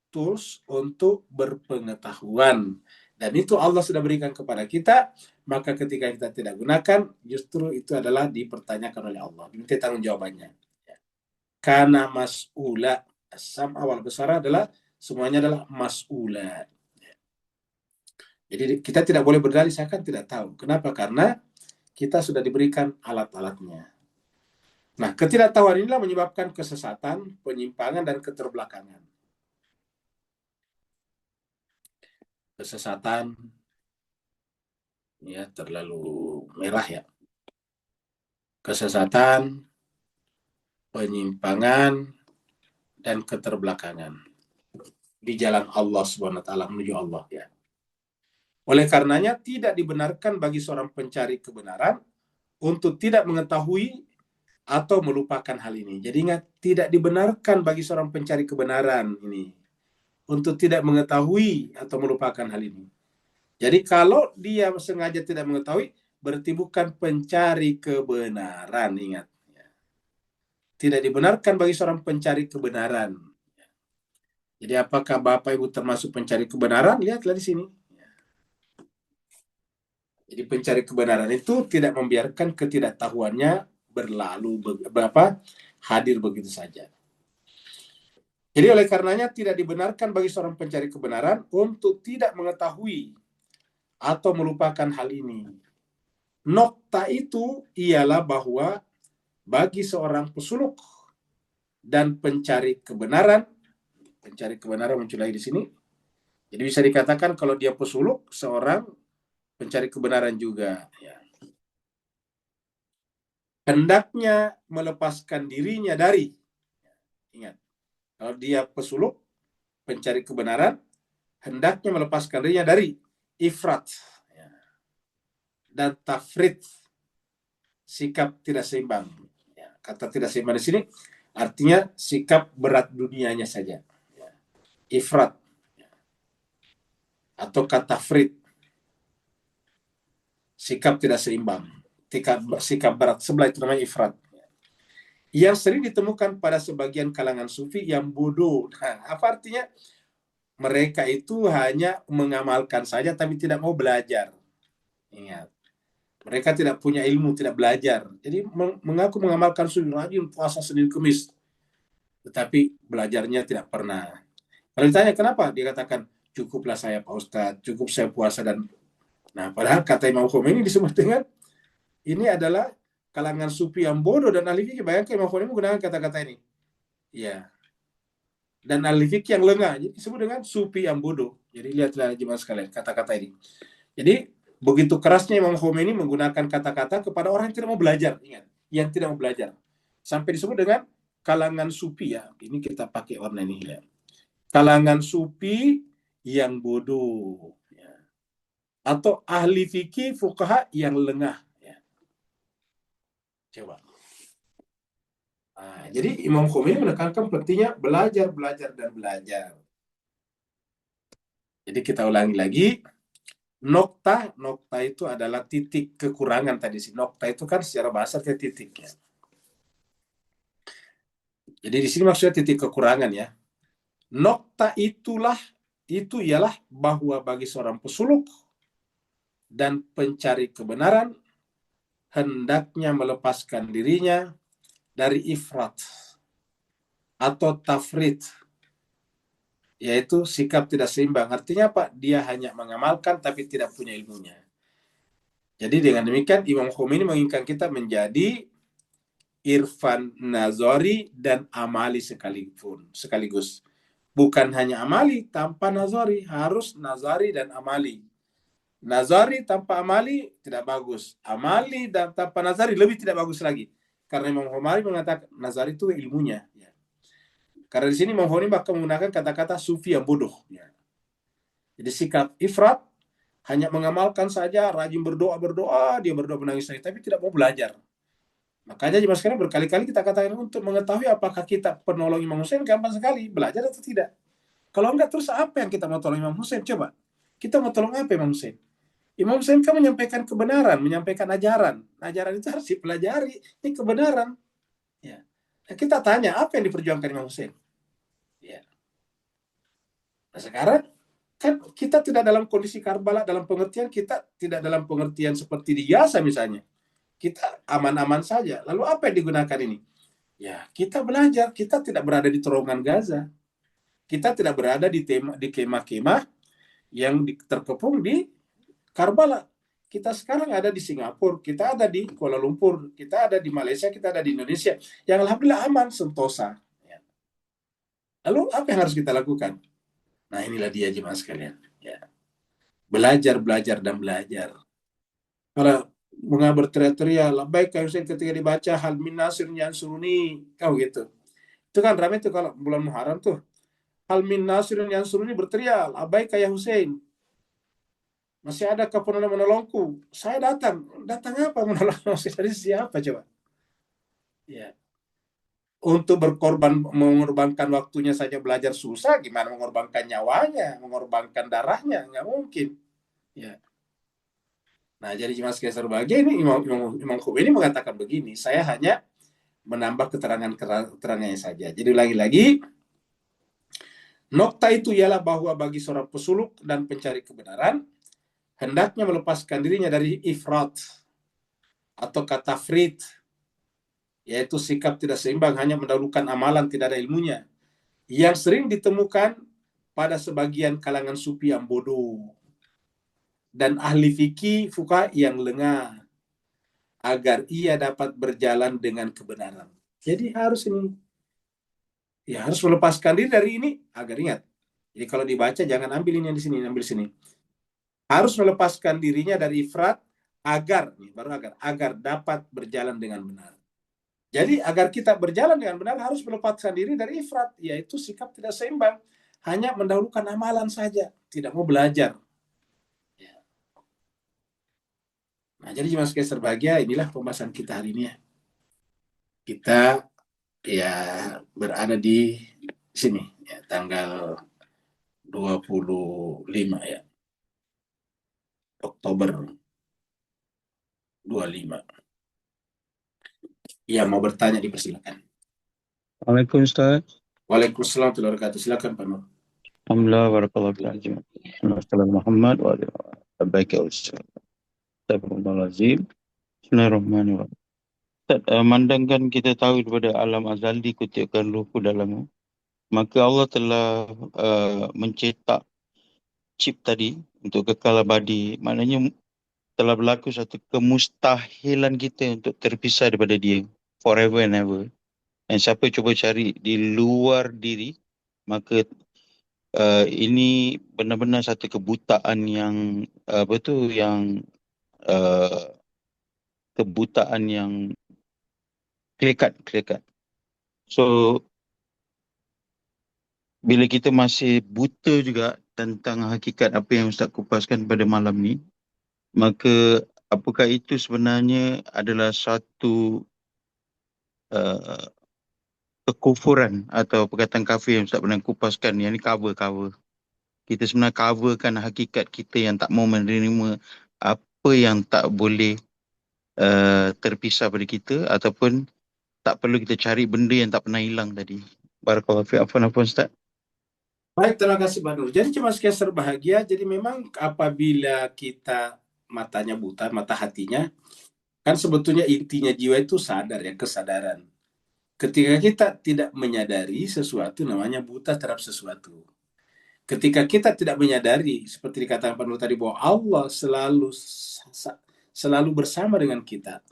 A: tools untuk berpengetahuan. Dan itu Allah sudah berikan kepada kita, maka ketika kita tidak gunakan, justru itu adalah dipertanyakan oleh Allah. Diminta tanggung jawabannya. Karena mas'ula, as-sam'a wal-absara adalah, semuanya adalah mas'ula. Jadi kita tidak boleh berdalih seakan tidak tahu. Kenapa? Karena kita sudah diberikan alat-alatnya. Nah, ketidaktahuan inilah menyebabkan kesesatan, penyimpangan, dan keterbelakangan. Kesesatan, ya terlalu merah ya. Kesesatan, penyimpangan, dan keterbelakangan di jalan Allah Subhanahu wa taala, menuju Allah ya. Oleh karenanya tidak dibenarkan bagi seorang pencari kebenaran untuk tidak mengetahui atau melupakan hal ini. Jadi ingat, tidak dibenarkan bagi seorang pencari kebenaran ini untuk tidak mengetahui atau melupakan hal ini. Jadi kalau dia sengaja tidak mengetahui, berarti bukan pencari kebenaran, ingat. Tidak dibenarkan bagi seorang pencari kebenaran. Jadi apakah Bapak Ibu termasuk pencari kebenaran? Lihatlah di sini. Jadi pencari kebenaran itu tidak membiarkan ketidaktahuannya berlalu hadir begitu saja. Jadi oleh karenanya tidak dibenarkan bagi seorang pencari kebenaran untuk tidak mengetahui atau melupakan hal ini. Nokta itu ialah bahwa bagi seorang pesuluk dan pencari kebenaran muncul lagi di sini. Jadi bisa dikatakan kalau dia pesuluk, seorang pencari kebenaran juga. Ya. Hendaknya melepaskan dirinya dari, ingat, kalau dia pesuluk, pencari kebenaran, hendaknya melepaskan dirinya dari ifrat dan tafrit, sikap tidak seimbang. Ya, kata tidak seimbang di sini artinya sikap berat dunianya saja. Ya. Ifrat atau kata tafrit, sikap tidak seimbang, sikap berat sebelah, itu namanya ifrat. Yang sering ditemukan pada sebagian kalangan sufi yang bodoh. Nah, apa artinya? Mereka itu hanya mengamalkan saja tapi tidak mau belajar. Ingat, mereka tidak punya ilmu, tidak belajar. Jadi mengaku mengamalkan sunnah, rajin puasa Senin Kemis, tetapi belajarnya tidak pernah. Kalau ditanya kenapa, dia katakan cukuplah saya Pak Ustadz, cukup saya puasa dan. Nah, padahal kata Imam Khomeini disebut dengan ini adalah kalangan sufi yang bodoh dan ahli fikih. Bayangkan Imam Khomeini menggunakan kata-kata ini. Ya. Dan ahli fikih yang lengah. Jadi disebut dengan sufi yang bodoh. Jadi lihatlah jemaah sekalian kata-kata ini. Jadi begitu kerasnya Imam Khomeini menggunakan kata-kata kepada orang yang tidak mau belajar. Ingat, yang tidak mau belajar. Sampai disebut dengan kalangan sufi ya. Ini kita pakai warna ini ya. Kalangan sufi yang bodoh. Ya. Atau ahli fikih fuqaha yang lengah. Ya. Coba. Nah, jadi Imam Khomeini menekankan pentingnya belajar, belajar, dan belajar. Jadi kita ulangi lagi, nokta itu adalah titik kekurangan tadi sih. Nokta itu kan secara bahasa artinya titik ya. Jadi di sini maksudnya titik kekurangan ya. Nokta itu ialah bahwa bagi seorang pesuluk dan pencari kebenaran hendaknya melepaskan dirinya dari ifrat atau tafrit, yaitu sikap tidak seimbang. Artinya apa? Dia hanya mengamalkan tapi tidak punya ilmunya. Jadi dengan demikian Imam Khomeini menginginkan kita menjadi irfan nazari dan amali sekaligus. Bukan hanya amali tanpa nazari, harus nazari dan amali. Nazari tanpa amali tidak bagus. Amali dan tanpa nazari lebih tidak bagus lagi. Karena Imam Khomeini mengatakan nazari itu ilmunya. Ya. Karena di sini Imam Khomeini bahkan menggunakan kata-kata sufi yang bodoh. Ya. Jadi sikap ifrat hanya mengamalkan saja, rajin berdoa, dia berdoa menangis, tapi tidak mau belajar. Makanya jemaah sekalian berkali-kali kita katakan untuk mengetahui apakah kita penolong Imam Hussein gampang sekali, belajar atau tidak. Kalau enggak terus apa yang kita mau tolong Imam Hussein? Coba. Kita mau tolong apa Imam Hussein? Imam Hussein kan menyampaikan kebenaran, menyampaikan ajaran. Ajaran itu harus dipelajari, ini kebenaran. Ya. Nah, kita tanya apa yang diperjuangkan Imam Hussein? Ya. Nah, sekarang kan kita tidak dalam kondisi Karbala, dalam pengertian kita tidak dalam pengertian seperti di Gaza misalnya. Kita aman-aman saja. Lalu apa yang digunakan ini? Ya, kita belajar. Kita tidak berada di terowongan Gaza. Kita tidak berada di kemah-kemah yang terkepung di Karbala. Kita sekarang ada di Singapura, kita ada di Kuala Lumpur, kita ada di Malaysia, kita ada di Indonesia. Yang alhamdulillah aman, sentosa. Ya. Lalu apa yang harus kita lakukan? Nah inilah dia jemaah sekalian. Ya. Belajar, belajar, dan belajar. Kalau bunga berteriak-teriak, baik kayak Hussein ketika dibaca hal min nasir yansuruni, kau gitu. Itu kan ramai tuh kalau bulan Muharram tuh. Hal min nasir yansuruni berteriak, baik kayak Hussein. Masih ada kepenolong menolongku. Saya datang. Datang apa menolong? Dari siapa coba? Ya. Untuk mengorbankan waktunya saja belajar susah, gimana mengorbankan nyawanya, mengorbankan darahnya? Nggak mungkin. Ya. Nah, jadi jemaah sekalian berbahagia ini Imam Khomeini mengatakan begini, saya hanya menambah keterangannya saja. Jadi lagi-lagi, nokta itu ialah bahwa bagi seorang pesuluk dan pencari kebenaran, hendaknya melepaskan dirinya dari ifrat atau kata frit, yaitu sikap tidak seimbang, hanya mendahulukan amalan, tidak ada ilmunya, yang sering ditemukan pada sebagian kalangan sufi yang bodoh dan ahli fikih fuqaha yang lengah, agar ia dapat berjalan dengan kebenaran. Jadi harus melepaskan diri dari ini agar ingat. Jadi kalau dibaca jangan ambil ini yang di sini, ambil sini. Harus melepaskan dirinya dari ifrat agar dapat berjalan dengan benar. Jadi agar kita berjalan dengan benar harus melepaskan diri dari ifrat, yaitu sikap tidak seimbang, hanya mendahulukan amalan saja, tidak mau belajar. Nah, jadi jemaah sekalian berbahagia, inilah pembahasan kita hari ini ya. Kita ya berada di sini ya, tanggal 25 ya, Oktober 25. Ya, mau bertanya dipersilakan.
B: Assalamualaikum Ustaz.
A: Waalaikumsalam warahmatullahi wabarakatuh. Silakan Pak Nur.
B: Alhamdulillah warahmatullahi wabarakatuh. Assalamualaikum Muhammad wa alihi wa sallam. Astagfirullahaladzim. Bismillahirrahmanirrahim. Ustaz, mandangkan kita tahu daripada alam azal dikutikan ruhku dalam, maka Allah telah mencetak chip tadi untuk kekal abadi. Maknanya telah berlaku satu kemustahilan kita untuk terpisah daripada dia forever and ever. Dan siapa cuba cari di luar diri, maka ini benar-benar satu kebutaan yang kebutaan yang kelekat. So bila kita masih buta juga tentang hakikat apa yang Ustaz kupaskan pada malam ni, maka apakah itu sebenarnya adalah satu kekufuran atau perkataan kafir yang Ustaz pernah kupaskan, yang ni cover. Kita sebenarnya coverkan hakikat kita yang tak mau menerima apa yang tak boleh terpisah pada kita, ataupun tak perlu kita cari benda yang tak pernah hilang tadi. Barakallahu fiik. Afwan Ustaz.
A: Baik, terima kasih Pak Nur. Jadi cuma sekian bahagia. Jadi memang apabila kita matanya buta, mata hatinya, kan sebetulnya intinya jiwa itu sadar ya, kesadaran. Ketika kita tidak menyadari sesuatu, namanya buta terhadap sesuatu. Ketika kita tidak menyadari, seperti dikatakan Pak Nur tadi, bahwa Allah selalu bersama dengan kita,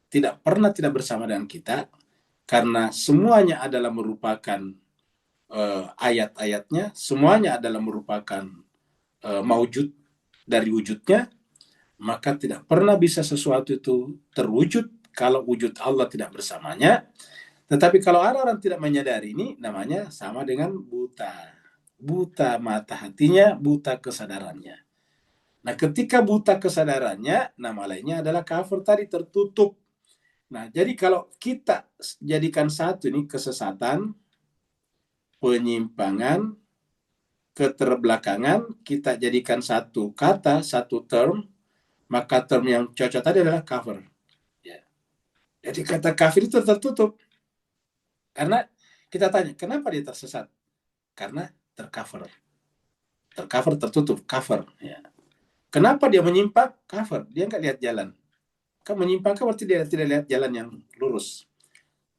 A: tidak pernah tidak bersama dengan kita, karena semuanya adalah merupakan ayat-ayatnya, semuanya adalah merupakan maujud dari wujudnya, maka tidak pernah bisa sesuatu itu terwujud kalau wujud Allah tidak bersamanya. Tetapi kalau ada orang tidak menyadari ini, namanya sama dengan buta. Buta mata hatinya, buta kesadarannya. Nah, ketika buta kesadarannya, nama lainnya adalah kafir tadi, tertutup. Nah, jadi kalau kita jadikan satu ini kesesatan, penyimpangan, keterbelakangan, kita jadikan satu kata, satu term, maka term yang cocok tadi adalah kafir. Ya. Jadi kata kafir itu tertutup. Karena kita tanya, kenapa dia tersesat? Karena tercover. Tercover, tertutup, cover. Ya. Kenapa dia menyimpang? Cover. Dia nggak lihat jalan. Kan menyimpang kan berarti dia tidak lihat jalan yang lurus.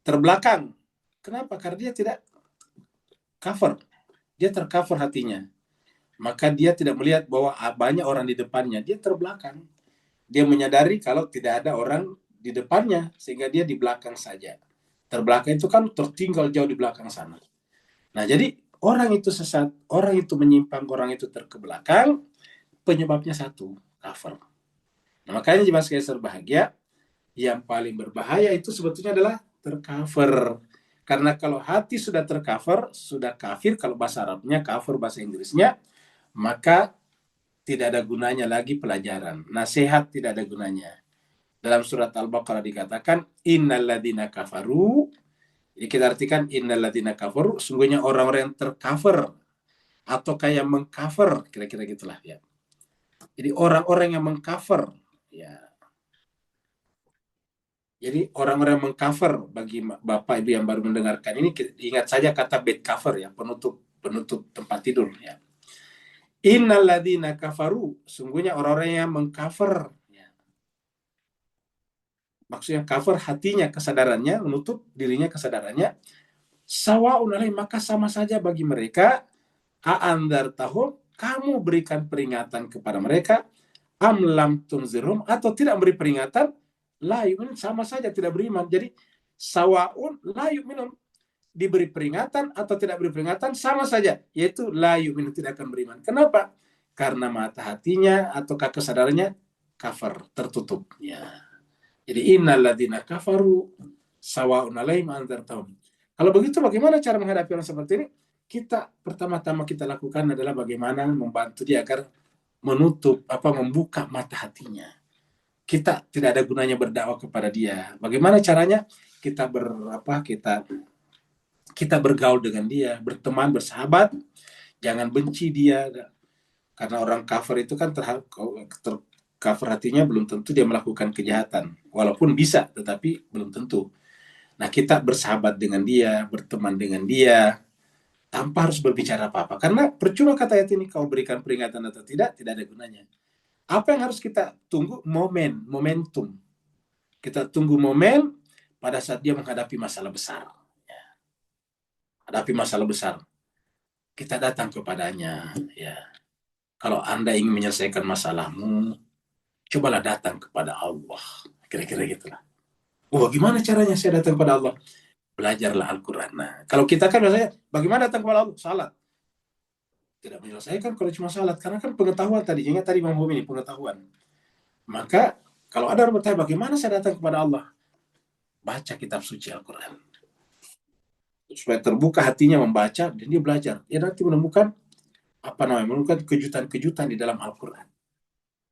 A: Terbelakang. Kenapa? Karena dia tidak cover. Dia tercover hatinya. Maka dia tidak melihat bahwa banyak orang di depannya. Dia terbelakang. Dia menyadari kalau tidak ada orang di depannya, sehingga dia di belakang saja. Terbelakang itu kan tertinggal jauh di belakang sana. Nah, jadi orang itu sesat, orang itu menyimpang, orang itu terkebelakang, penyebabnya satu, cover. Nah, makanya jemaah sekalian berbahagia, yang paling berbahaya itu sebetulnya adalah tercover. Karena kalau hati sudah tercover, sudah kafir, kalau bahasa Arabnya cover, bahasa Inggrisnya, maka tidak ada gunanya lagi pelajaran. Nasihat tidak ada gunanya. Dalam surat Al-Baqarah dikatakan, innalladzina kafaru. Jadi kita artikan innalladzina kafaru, sungguhnya orang-orang yang tercover atau kayak mengcover, kira-kira gitulah ya. Jadi orang-orang yang mengcover, ya. Jadi orang-orang yang mengcover, bagi Bapak Ibu yang baru mendengarkan ini, ingat saja kata bed cover ya, penutup tempat tidur ya. Innalladzina kafaru, sungguhnya orang-orang yang mengcover. Ya. Maksudnya cover hatinya, kesadarannya, menutup dirinya kesadarannya. Sawa'un alaihim, maka sama saja bagi mereka. A'andzartahum, kamu berikan peringatan kepada mereka, am lam tunzirum, atau tidak beri peringatan, la yu'minun, sama saja tidak beriman. Jadi sawa'un la yu'minun, diberi peringatan atau tidak beri peringatan sama saja, yaitu la yu'minun, tidak akan beriman. Kenapa? Karena mata hatinya atau kesadarannya kafir, tertutup ya. Jadi innalladzina kafaru sawa'un alaihim anzartahum. Kalau begitu bagaimana cara menghadapi orang seperti ini? Kita pertama-tama kita lakukan adalah bagaimana membantu dia agar membuka mata hatinya. Kita tidak ada gunanya berdakwah kepada dia. Bagaimana caranya? Kita kita bergaul dengan dia, berteman, bersahabat, jangan benci dia. Karena orang kafir itu kan tercover hatinya, belum tentu dia melakukan kejahatan. Walaupun bisa, tetapi belum tentu. Nah, kita bersahabat dengan dia, berteman dengan dia, tanpa harus berbicara apa-apa. Karena percuma kata ayat ini, kau berikan peringatan atau tidak ada gunanya. Apa yang harus kita tunggu? Momentum. Kita tunggu momen pada saat dia menghadapi masalah besar. Ya. Hadapi masalah besar. Kita datang kepadanya. Ya. Kalau Anda ingin menyelesaikan masalahmu, cobalah datang kepada Allah. Kira-kira gitulah. Oh, bagaimana caranya saya datang kepada Allah? Belajarlah Al-Quran. Nah, kalau kita kan biasanya, bagaimana datang kepada Allah? Salat. Tidak menyelesaikan kalau cuma salat, karena kan pengetahuan tadi. Ingat tadi Imam Humi ini, pengetahuan. Maka, kalau ada orang bertanya, bagaimana saya datang kepada Allah? Baca kitab suci Al-Quran. Supaya terbuka hatinya membaca, dan dia belajar. Dia nanti menemukan, menemukan kejutan-kejutan di dalam Al-Quran.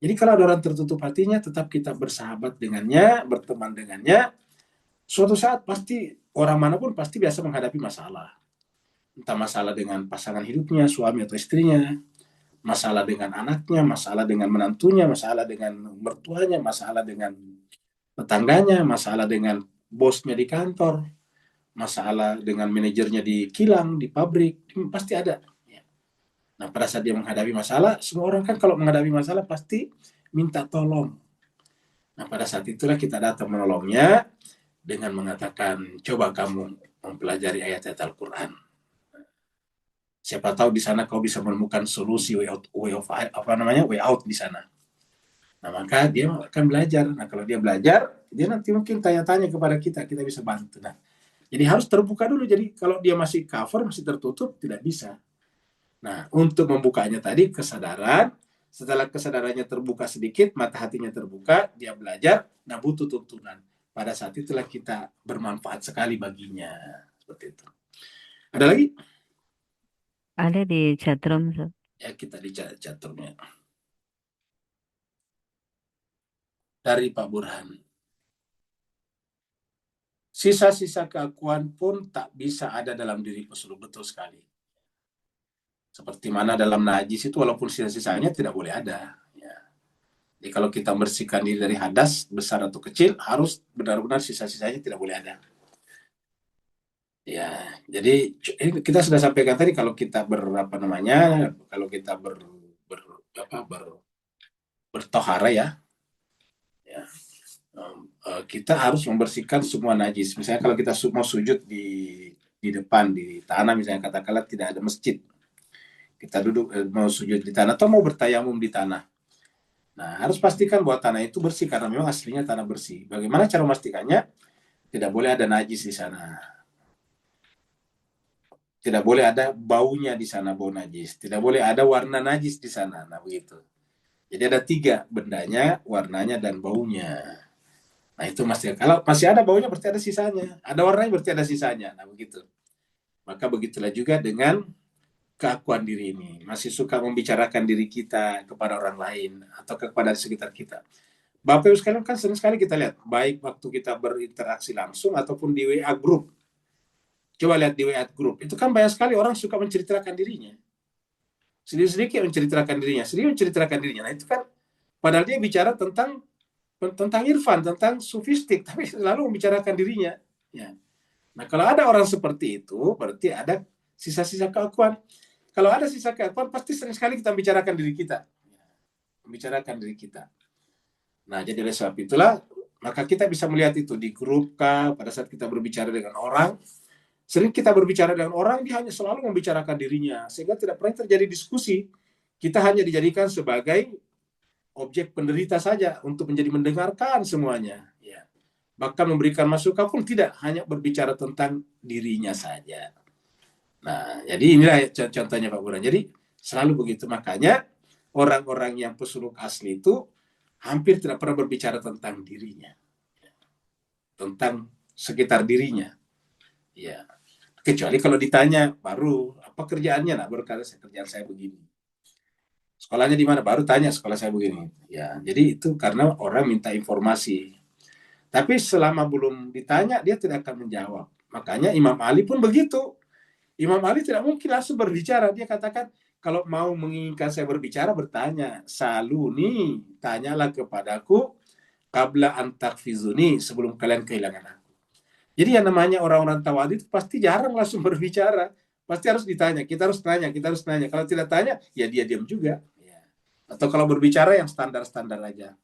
A: Jadi kalau ada orang tertutup hatinya, tetap kita bersahabat dengannya, berteman dengannya, suatu saat pasti orang manapun pasti biasa menghadapi masalah. Entah masalah dengan pasangan hidupnya, suami atau istrinya, masalah dengan anaknya, masalah dengan menantunya, masalah dengan mertuanya, masalah dengan tetangganya, masalah dengan bosnya di kantor, masalah dengan manajernya di kilang, di pabrik, pasti ada. Nah, pada saat dia menghadapi masalah, semua orang kan kalau menghadapi masalah pasti minta tolong. Nah, pada saat itulah kita datang menolongnya dengan mengatakan, coba kamu mempelajari ayat-ayat Al-Quran. Siapa tahu di sana kau bisa menemukan solusi way out di sana. Nah, maka dia akan belajar. Nah, kalau dia belajar, dia nanti mungkin tanya-tanya kepada kita, kita bisa bantu. Nah, jadi harus terbuka dulu. Jadi kalau dia masih cover, masih tertutup, tidak bisa. Nah, untuk membukanya tadi kesadaran, setelah kesadarannya terbuka sedikit, mata hatinya terbuka, dia belajar, nah butuh tuntunan. Pada saat itulah kita bermanfaat sekali baginya. Seperti itu. Ada lagi?
C: Ada di chatroom.
A: Ya, kita di chatroomnya. Dari Pak Burhan. Sisa-sisa keakuan pun tak bisa ada dalam diri pesuluk. Betul sekali. Seperti mana dalam najis itu walaupun sisa-sisanya tidak boleh ada. Ya. Jadi kalau kita membersihkan diri dari hadas, besar atau kecil, harus benar-benar sisa-sisanya tidak boleh ada. Ya, jadi kita sudah sampaikan tadi kalau kita kalau kita bertohara ya, kita harus membersihkan semua najis. Misalnya kalau kita mau sujud di depan di tanah, misalnya katakanlah tidak ada masjid, kita duduk mau sujud di tanah atau mau bertayamum di tanah. Nah, harus pastikan bahwa tanah itu bersih karena memang aslinya tanah bersih. Bagaimana cara memastikannya? Tidak boleh ada najis di sana. Tidak boleh ada baunya di sana, bau najis. Tidak boleh ada warna najis di sana. Nah, begitu. Jadi ada 3, bendanya, warnanya, dan baunya. Nah, itu masih. Kalau masih ada baunya berarti ada sisanya. Ada warnanya berarti ada sisanya. Nah, begitu. Maka begitulah juga dengan keakuan diri ini. Masih suka membicarakan diri kita kepada orang lain atau kepada sekitar kita. Bapak Ibu sekalian kan sering sekali kita lihat, baik waktu kita berinteraksi langsung ataupun di WA group. Coba lihat di WA group, itu kan banyak sekali orang suka menceritakan dirinya. Sedikit-sedikit menceritakan dirinya, sedikit menceritakan dirinya. Nah, itu kan padahal dia bicara tentang irfan, tentang sufistik, tapi selalu membicarakan dirinya. Ya. Nah, kalau ada orang seperti itu, berarti ada sisa-sisa keakuan. Kalau ada sisa keakuan, pasti sering sekali kita membicarakan diri kita. Membicarakan diri kita. Nah, jadi oleh sebab itulah, maka kita bisa melihat itu di grup kah, pada saat kita berbicara dengan orang, sering kita berbicara dengan orang, dia hanya selalu membicarakan dirinya, sehingga tidak pernah terjadi diskusi. Kita hanya dijadikan sebagai objek penderita saja, untuk menjadi mendengarkan semuanya. Ya. Bahkan memberikan masukan pun tidak, hanya berbicara tentang dirinya saja. Nah, jadi inilah contohnya Pak Burhan. Jadi selalu begitu, makanya orang-orang yang pesuluk asli itu hampir tidak pernah berbicara tentang dirinya, tentang sekitar dirinya. Ya, kecuali kalau ditanya baru apa kerjaannya, nah baru kata kerjaan saya begini. Sekolahnya di mana? Baru tanya sekolah saya begini. Ya, jadi itu karena orang minta informasi. Tapi selama belum ditanya dia tidak akan menjawab. Makanya Imam Ali pun begitu. Imam Ali tidak mungkin langsung berbicara. Dia katakan, kalau mau menginginkan saya berbicara, bertanya. Saluni, tanyalah kepadaku, qabla an takfizuni, sebelum kalian kehilangan aku. Jadi yang namanya orang-orang tawadi itu pasti jarang langsung berbicara. Pasti harus ditanya. Kita harus tanya, kita harus tanya. Kalau tidak tanya, ya dia diam juga. Atau kalau berbicara yang standar-standar aja.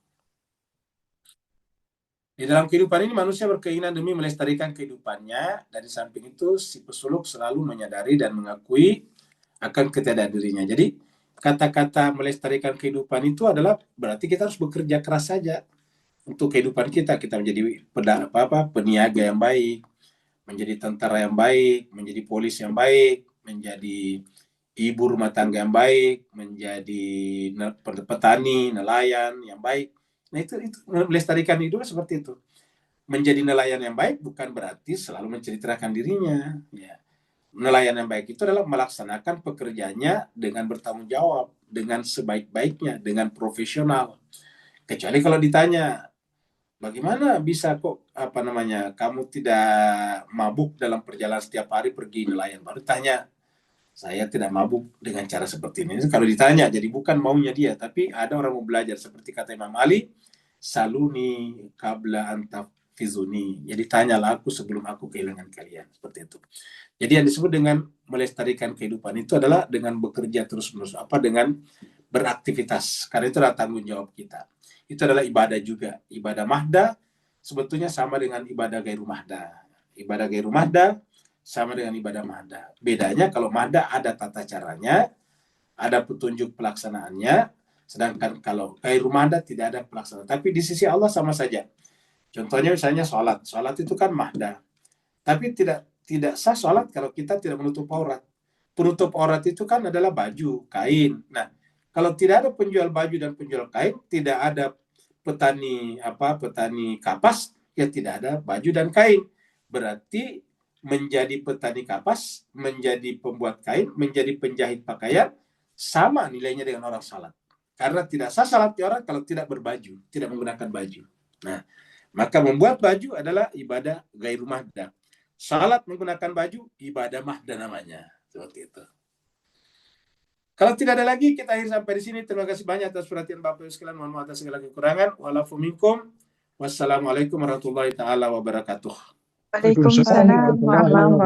A: Di dalam kehidupan ini manusia berkeinginan demi melestarikan kehidupannya. Dari samping itu si pesuluk selalu menyadari dan mengakui akan ketiadadirinya. Jadi kata-kata melestarikan kehidupan itu adalah berarti kita harus bekerja keras saja untuk kehidupan kita. Kita menjadi peniaga yang baik, menjadi tentara yang baik, menjadi polisi yang baik, menjadi ibu rumah tangga yang baik, menjadi petani, nelayan yang baik. Nah, itu melestarikan hidup seperti itu. Menjadi nelayan yang baik bukan berarti selalu menceritakan dirinya. Ya. Nelayan yang baik itu adalah melaksanakan pekerjaannya dengan bertanggung jawab, dengan sebaik-baiknya, dengan profesional. Kecuali kalau ditanya, Bagaimana bisa kok kamu tidak mabuk dalam perjalanan setiap hari pergi nelayan? Baru tanya, saya tidak mabuk dengan cara seperti ini. Kalau ditanya, jadi bukan maunya dia, tapi ada orang mau belajar. Seperti kata Imam Ali, saluni qabla antafizuni. Jadi tanyalah aku sebelum aku kehilangan kalian. Seperti itu. Jadi yang disebut dengan melestarikan kehidupan itu adalah dengan bekerja terus-menerus. Dengan beraktivitas. Karena itu adalah tanggung jawab kita. Itu adalah ibadah juga. Ibadah mahda sebetulnya sama dengan ibadah gairu mahda. Ibadah gairu mahda sama dengan ibadah mahda. Bedanya kalau mahda ada tata caranya, ada petunjuk pelaksanaannya, sedangkan kalau gairu mahda tidak ada pelaksanaan. Tapi di sisi Allah sama saja. Contohnya misalnya sholat. Sholat itu kan mahda. Tapi tidak sah sholat kalau kita tidak menutup aurat. Penutup aurat itu kan adalah baju, kain. Nah, kalau tidak ada penjual baju dan penjual kain, tidak ada petani kapas, ya tidak ada baju dan kain. Berarti menjadi petani kapas, menjadi pembuat kain, menjadi penjahit pakaian, sama nilainya dengan orang salat. Karena tidak sah salat orang kalau tidak berbaju, tidak menggunakan baju. Nah, maka membuat baju adalah ibadah gairu mahda. Salat menggunakan baju, ibadah mahda namanya. Seperti itu. Kalau tidak ada lagi, kita akhir sampai di sini. Terima kasih banyak atas perhatian Bapak Ibu sekalian. Mohon maaf atas segala kekurangan. Wa'alafu minkum. Wassalamualaikum warahmatullahi taala wabarakatuh.
D: Waalaikumsalam warahmatullahi wabarakatuh.